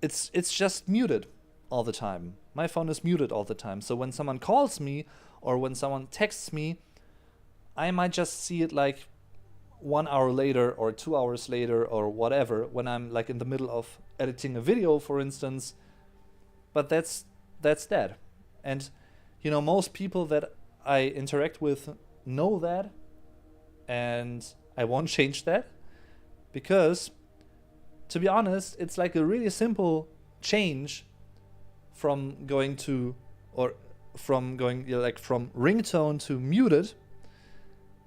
It's just muted all the time. My phone is muted all the time. So when someone calls me or when someone texts me, I might just see it like 1 hour later or 2 hours later or whatever, when I'm like in the middle of editing a video, for instance. But that's that. And, you know, most people that I interact with know that, and I won't change that, because, to be honest, it's like a really simple change from going to, or from going, you know, like from ringtone to muted.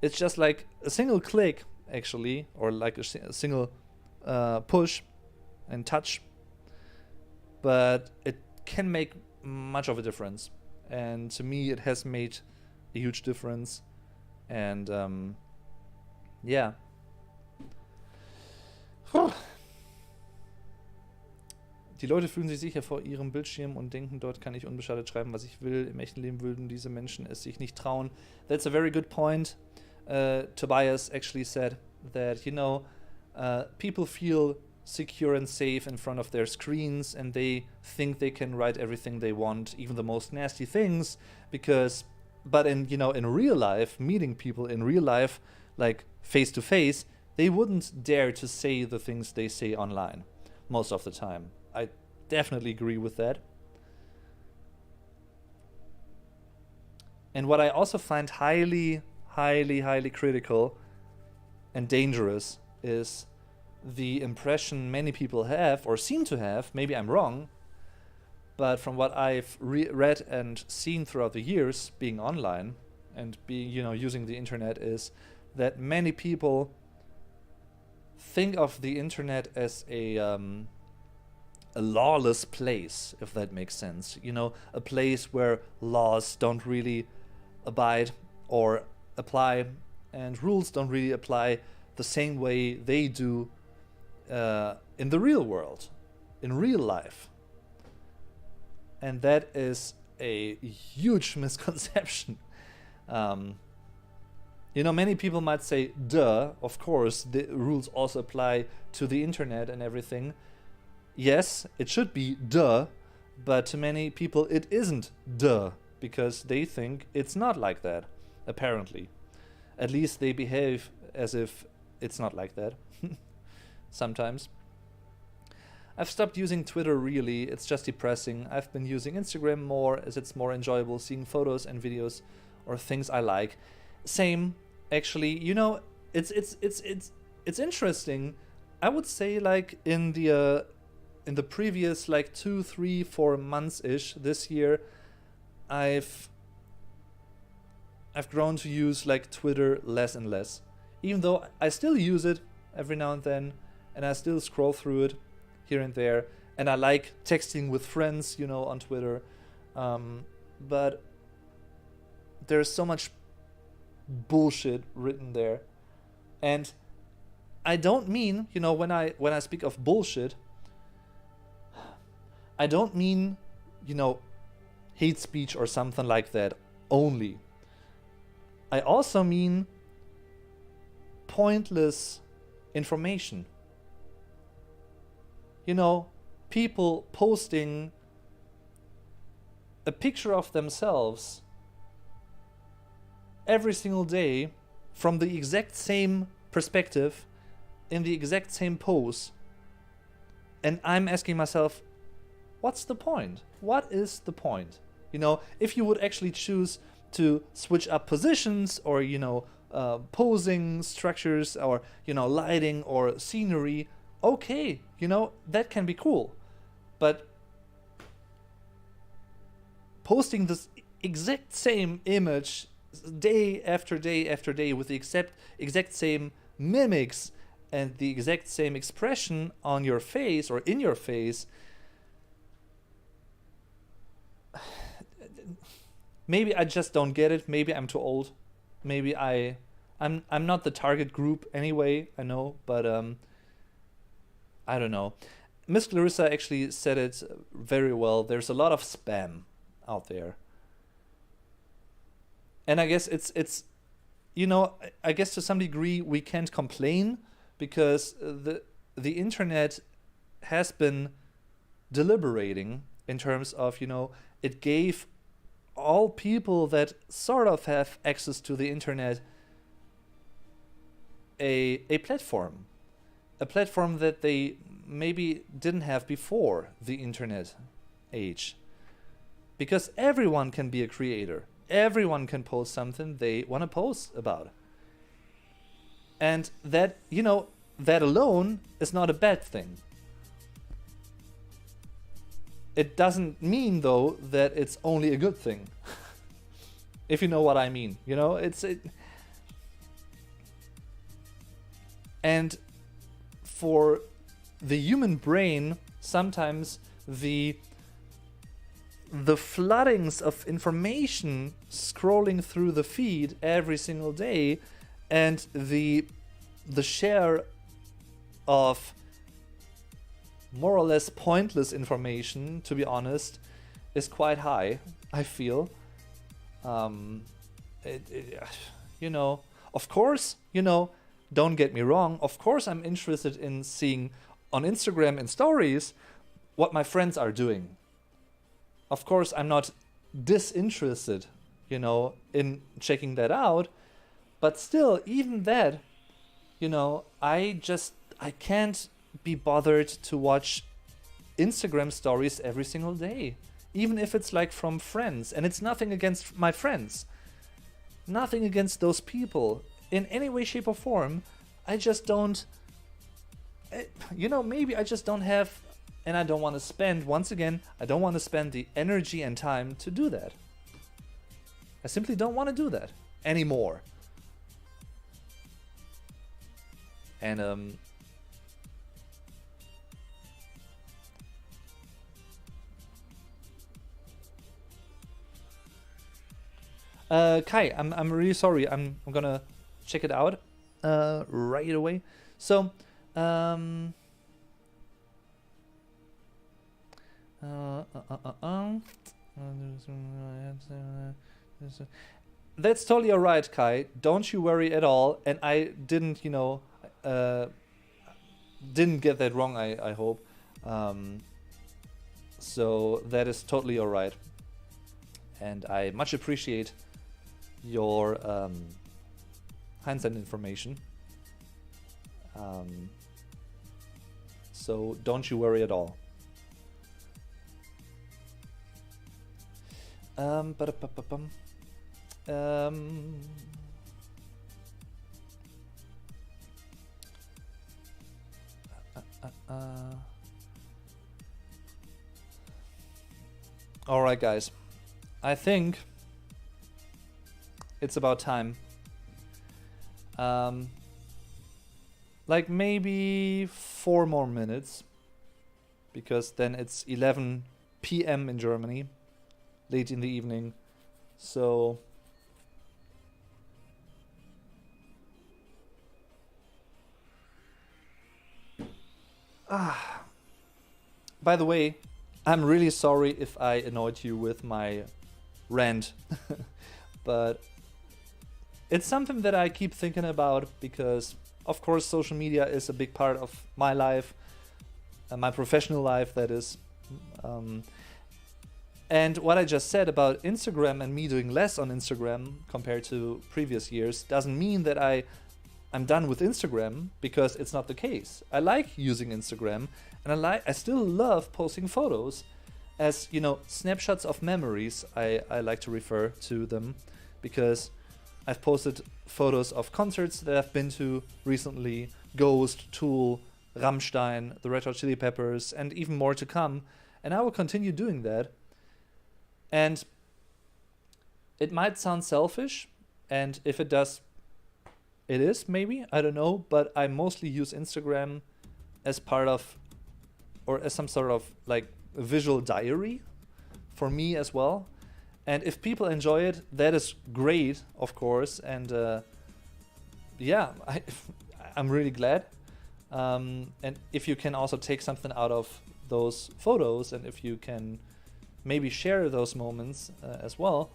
It's just like a single click, actually, or like a single push and touch, but it can make much of a difference. And to me, it has made a huge difference. And yeah. Die Leute fühlen sich sicher vor ihrem Bildschirm und denken, dort kann ich unbeschadet schreiben, was ich will. Im echten Leben würden diese Menschen es sich nicht trauen. That's a very good point. Tobias actually said that, you know, people feel secure and safe in front of their screens, and they think they can write everything they want, even the most nasty things, but in, you know, in real life, meeting people in real life, like face to face, they wouldn't dare to say the things they say online most of the time. I definitely agree with that. And what I also find highly critical and dangerous is the impression many people have, or seem to have, maybe I'm wrong, but from what I've read and seen throughout the years being online and being, you know, using the internet, is that many people think of the internet as a lawless place, if that makes sense. You know, a place where laws don't really abide or apply, and rules don't really apply the same way they do in the real world, in real life. And that is a huge misconception. You know, many people might say, duh, of course, the rules also apply to the internet and everything. Yes, it should be duh, but to many people it isn't duh, because they think it's not like that, apparently. At least they behave as if it's not like that. Sometimes. I've stopped using Twitter, really. It's just depressing. I've been using Instagram more, as it's more enjoyable seeing photos and videos or things I like. Same, actually. You know, it's interesting. I would say, like, in the previous like 2, 3, 4 months ish this year, I've grown to use like Twitter less and less, even though I still use it every now and then, and I still scroll through it here and there, and I like texting with friends, you know, on Twitter, but there's so much bullshit written there. And I don't mean, you know, when I speak of bullshit, I don't mean, you know, hate speech or something like that only. I also mean pointless information. You know, people posting a picture of themselves every single day from the exact same perspective in the exact same pose. And I'm asking myself, what's the point? What is the point? You know, if you would actually choose to switch up positions or, you know, posing structures or, you know, lighting or scenery, okay, you know, that can be cool. But posting this exact same image day after day after day with the exact same mimics and the exact same expression on your face or in your face, maybe I just don't get it. Maybe I'm too old. Maybe I'm not the target group anyway, I know, but I don't know. Miss Clarissa actually said it very well. There's a lot of spam out there. And I guess it's you know, I guess to some degree we can't complain because the internet has been deliberating in terms of, you know, it gave all people that sort of have access to the internet a platform that they maybe didn't have before the internet age. Because everyone can be a creator. Everyone can post something they want to post about. And that, you know, that alone is not a bad thing. It doesn't mean, though, that it's only a good thing. If you know what I mean. You know, And for the human brain, sometimes the floodings of information scrolling through the feed every single day and the share of more or less pointless information, to be honest, is quite high, I feel. You know, of course, you know, don't get me wrong, of course I'm interested in seeing on Instagram and stories what my friends are doing. Of course, I'm not disinterested, you know, in checking that out. But still, even that, you know, I can't be bothered to watch Instagram stories every single day. Even if it's like from friends. And it's nothing against my friends. Nothing against those people. In any way, shape, or form. I just don't... You know, maybe I just don't have... And I don't want to spend, once again, I don't want to spend the energy and time to do that. I simply don't want to do that anymore. And Kai, I'm really sorry. I'm gonna check it out right away. So that's totally alright, Kai. Don't you worry at all. And I didn't, you know, didn't get that wrong, I hope. So that is totally alright. And I much appreciate your hindsight information. So don't you worry at all. Alright, guys. I think it's about time. Like maybe 4 more minutes, because then it's 11 p.m. in Germany, late in the evening. So by the way, I'm really sorry if I annoyed you with my rant, but it's something that I keep thinking about because, of course, social media is a big part of my life, my professional life, that is. And what I just said about Instagram and me doing less on Instagram compared to previous years doesn't mean that I I'm done with Instagram, because it's not the case. I like using Instagram, and I still love posting photos as, snapshots of memories. I like to refer to them, because I've posted photos of concerts that I've been to recently: Ghost, Tool, Rammstein, the Red Hot Chili Peppers, and even more to come. And I will continue doing that. And it might sound selfish, and if it does, it is, maybe, I don't know, but I mostly use Instagram as part of, or as some sort of like a visual diary for me as well. And if people enjoy it, that is great, of course. And I'm really glad. And if you can also take something out of those photos, and if you can maybe share those moments as well,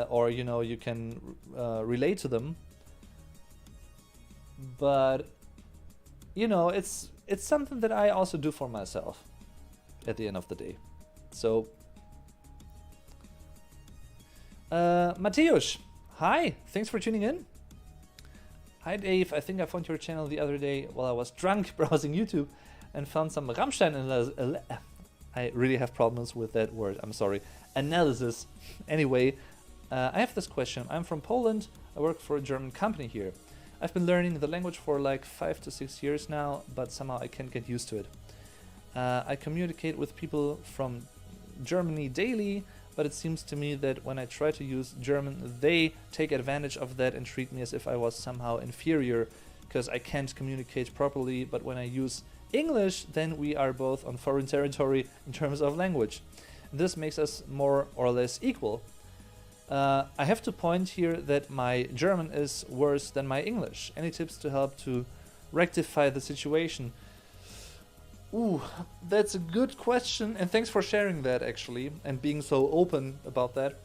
or you can relate to them. But it's something that I also do for myself at the end of the day. So Mateusz, hi, thanks for tuning in. Hi Dave, I think I found your channel the other day while I was drunk browsing YouTube and found some Rammstein I really have problems with that word, I'm sorry. Analysis. Anyway, I have this question. I'm from Poland. I work for a German company here. I've been learning the language for like 5 to 6 years now, but somehow I can't get used to it. I communicate with people from Germany daily, but it seems to me that when I try to use German, they take advantage of that and treat me as if I was somehow inferior because I can't communicate properly. But when I use English, then we are both on foreign territory in terms of language. This makes us more or less equal. I have to point here that my German is worse than my English. Any tips to help to rectify the situation? Ooh, that's a good question, and thanks for sharing that actually, and being so open about that.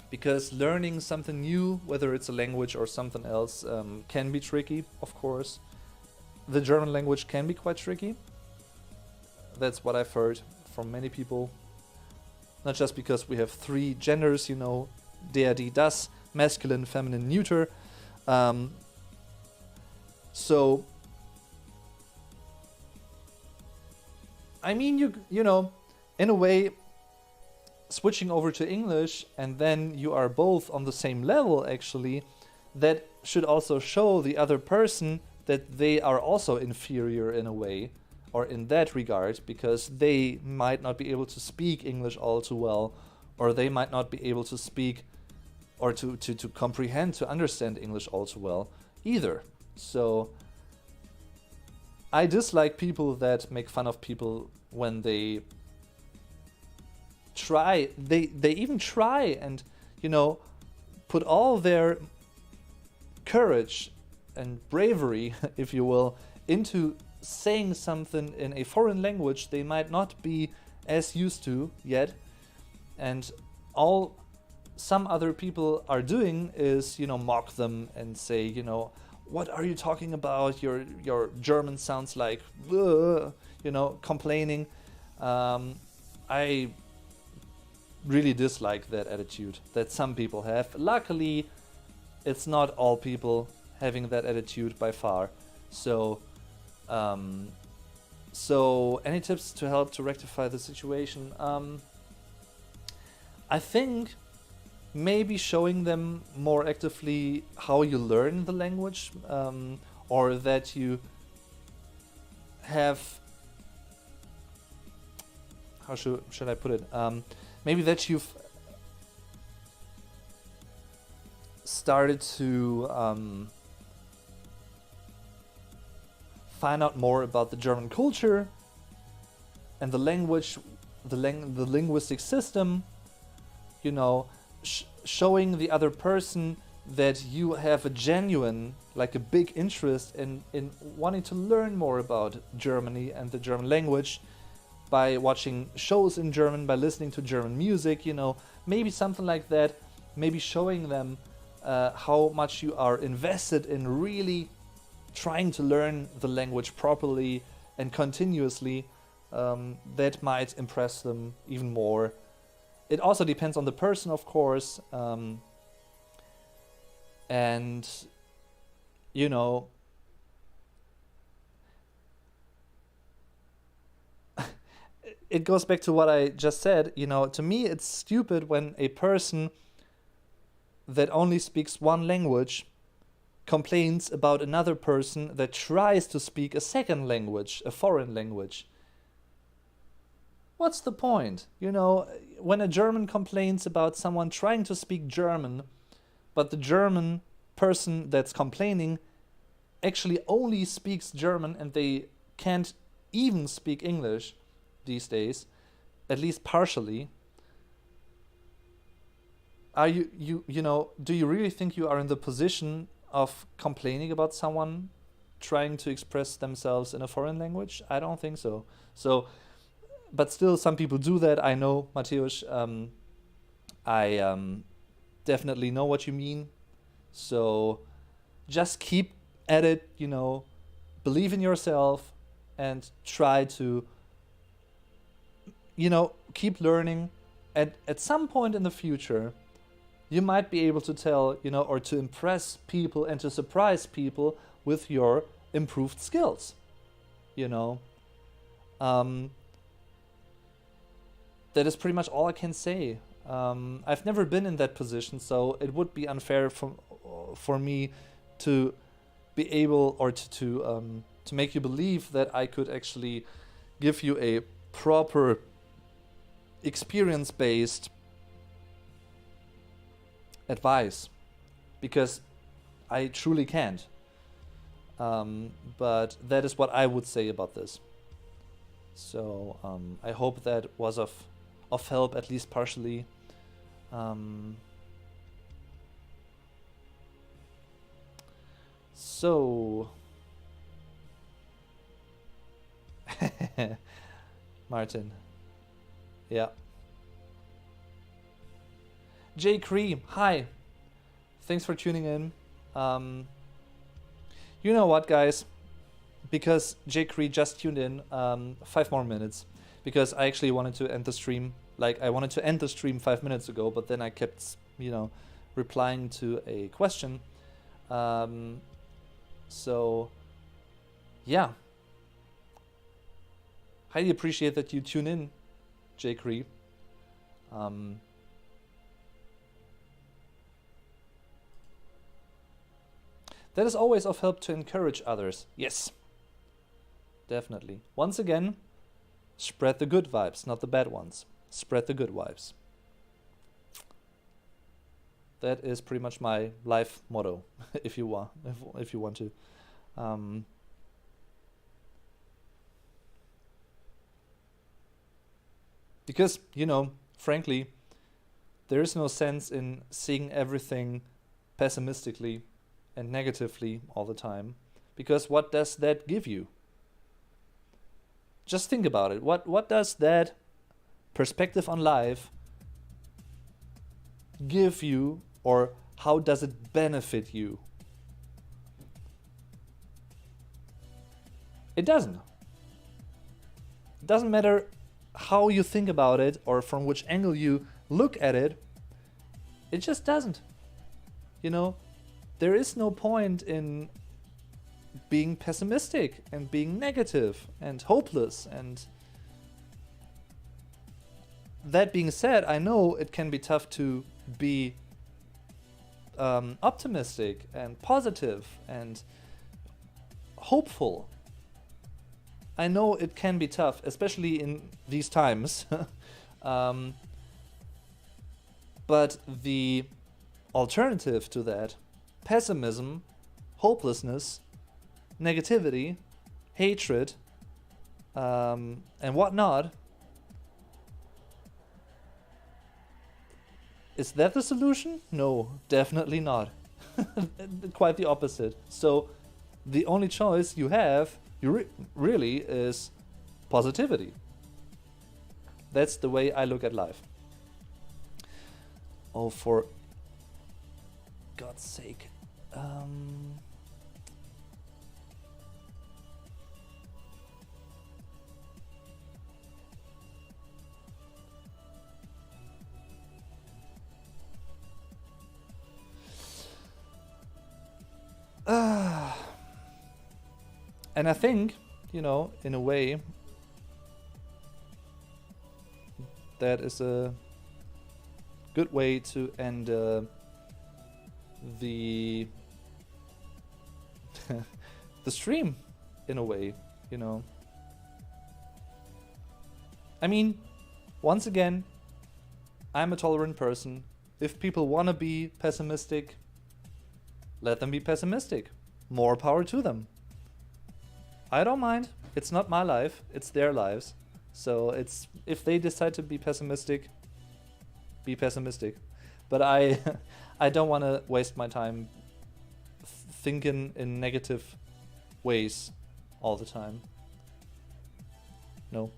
Because learning something new, whether it's a language or something else, can be tricky, of course. The German language can be quite tricky. That's what I've heard from many people. Not just because we have 3 genders, der, die, das, masculine, feminine, neuter. So, I mean, in a way, switching over to English and then you are both on the same level, actually, that should also show the other person that they are also inferior in a way, or in that regard, because they might not be able to speak English all too well, or they might not be able to speak or to comprehend, to understand English all too well either. So I dislike people that make fun of people when they try, they even try and, put all their courage and bravery, if you will, into saying something in a foreign language they might not be as used to yet. And all some other people are doing is, mock them and say, what are you talking about? Your German sounds like, complaining. I really dislike that attitude that some people have. Luckily, it's not all people having that attitude by far. So, any tips to help to rectify the situation? I think maybe showing them more actively how you learn the language, or that you have, how should I put it? Maybe that you've started to find out more about the German culture and the language, the linguistic system, showing the other person that you have a genuine, like a big interest in wanting to learn more about Germany and the German language by watching shows in German, by listening to German music, maybe something like that, maybe showing them how much you are invested in really trying to learn the language properly and continuously. That might impress them even more. It also depends on the person, of course, and you know, it goes back to what I just said. You know, to me, it's stupid when a person that only speaks one language complains about another person that tries to speak a second language, a foreign language. What's the point? You know, when a German complains about someone trying to speak German, but the German person that's complaining actually only speaks German and they can't even speak English these days, at least partially. Are you know, do you really think you are in the position of complaining about someone trying to express themselves in a foreign language? I don't think so. So, but still, some people do that. I know, Mateusz. I definitely know what you mean. So, just keep at it. You know, believe in yourself, and try to, you know, keep learning. And at some point in the future, you might be able to tell, you know, or to impress people and to surprise people with your improved skills. You know, that is pretty much all I can say. I've never been in that position, so it would be unfair for me to be able, or to make you believe that I could actually give you a proper experience-based advice, because I truly can't. But that is what I would say about this. So I hope that was of help, at least partially. So Martin, yeah. Jay Cree, hi. Thanks for tuning in. You know what, guys? Because Jay Cree just tuned in, 5 more minutes. Because I actually wanted to end the stream. Like, I wanted to end the stream 5 minutes ago, but then I kept, you know, replying to a question. So, yeah. Highly appreciate that you tune in, Jay Cree. That is always of help to encourage others. Yes. Definitely. Once again, spread the good vibes, not the bad ones. Spread the good vibes. That is pretty much my life motto, if you want to. Because, you know, frankly, there is no sense in seeing everything pessimistically and negatively all the time, because what does that give you? Just think about it. What does that perspective on life give you, or how does it benefit you? It doesn't. It doesn't matter how you think about it or from which angle you look at it. It just doesn't. You know, there is no point in being pessimistic and being negative and hopeless. And that being said, I know it can be tough to be optimistic and positive and hopeful. I know it can be tough, especially in these times. But the alternative to that, pessimism, hopelessness, negativity, hatred, and whatnot, is that the solution? No, definitely not. Quite the opposite. So the only choice you have, really, is positivity. That's the way I look at life. Oh, for God's sake. And I think, you know, in a way, that is a good way to end the the stream, in a way, you know. I mean, once again, I'm a tolerant person. If people want to be pessimistic, let them be pessimistic. More power to them. I don't mind. It's not my life, it's their lives. So it's, if they decide to be pessimistic, be pessimistic. But I I don't want to waste my time thinking in negative ways all the time. No.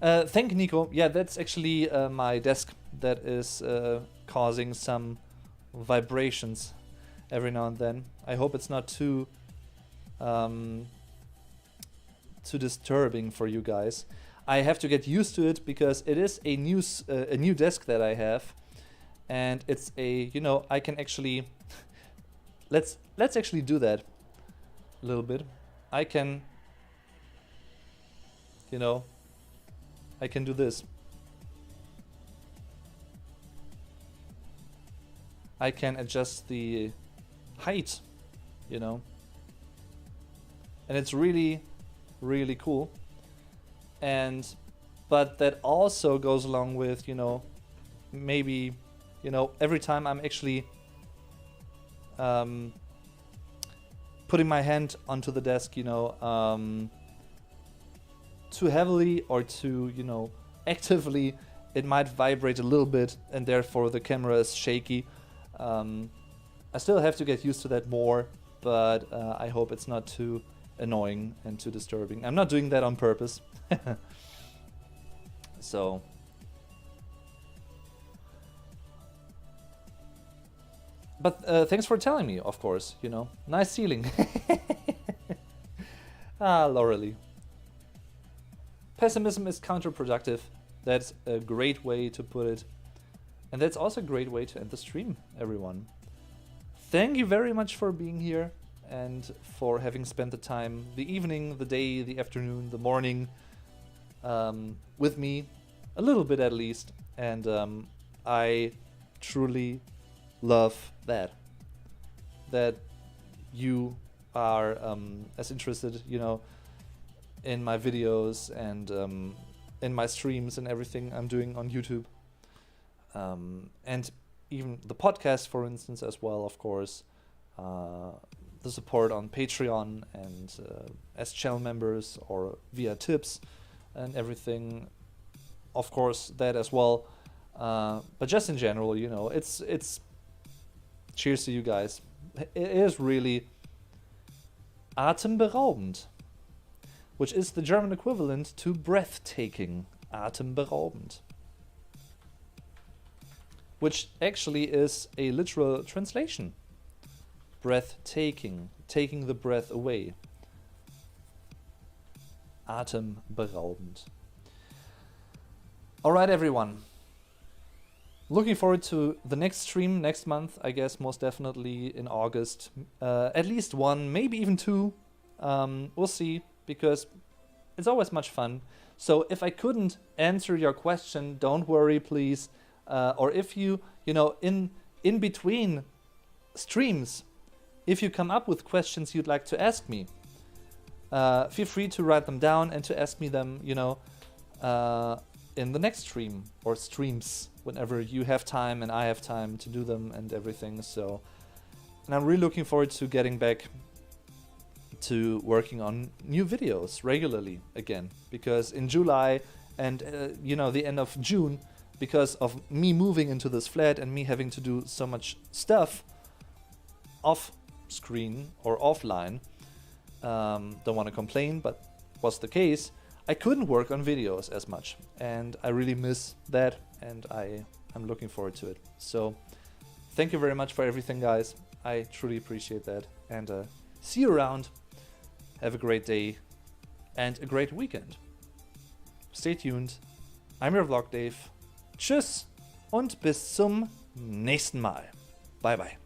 Thank you, Nico. Yeah, that's actually my desk that is causing some vibrations every now and then. I hope it's not too too disturbing for you guys. I have to get used to it because it is a new desk that I have, and it's a, you know, I can actually let's actually do that a little bit. I can, you know, I can do this. I can adjust the height, you know, and it's really, really cool. And but that also goes along with, you know, maybe, you know, every time I'm actually putting my hand onto the desk, you know, too heavily or too, you know, actively, it might vibrate a little bit, and therefore the camera is shaky. I still have to get used to that more, but I hope it's not too annoying and too disturbing. I'm not doing that on purpose. So but thanks for telling me, of course, you know. Nice ceiling. Ah, Laurelie. Pessimism is counterproductive. That's a great way to put it. And that's also a great way to end the stream, everyone. Thank you very much for being here and for having spent the time, the evening, the day, the afternoon, the morning, with me, a little bit at least. And I truly love that you are as interested, you know, in my videos and in my streams and everything I'm doing on YouTube. And even the podcast, for instance, as well, of course. The support on Patreon and as channel members or via tips and everything. Of course, that as well. But just in general, you know, it's cheers to you guys. It is really atemberaubend, which is the German equivalent to breathtaking. Atemberaubend. Which actually is a literal translation. Breathtaking, taking the breath away. Atemberaubend. Alright, everyone. Looking forward to the next stream next month, I guess, most definitely in August. At least one, maybe even two. We'll see, because it's always much fun. So if I couldn't answer your question, don't worry, please. Or if you know, in between streams, if you come up with questions you'd like to ask me, feel free to write them down and to ask me them, you know, in the next stream or streams, whenever you have time and I have time to do them and everything. So, and I'm really looking forward to getting back to working on new videos regularly again, because in July and you know, the end of June, because of me moving into this flat and me having to do so much stuff off screen or offline, don't want to complain, but was the case, I couldn't work on videos as much, and I really miss that, and I'm looking forward to it. So thank you very much for everything, guys. I truly appreciate that, and see you around. Have a great day and a great weekend. Stay tuned. I'm your Vlog Dave. Tschüss und bis zum nächsten Mal. Bye bye.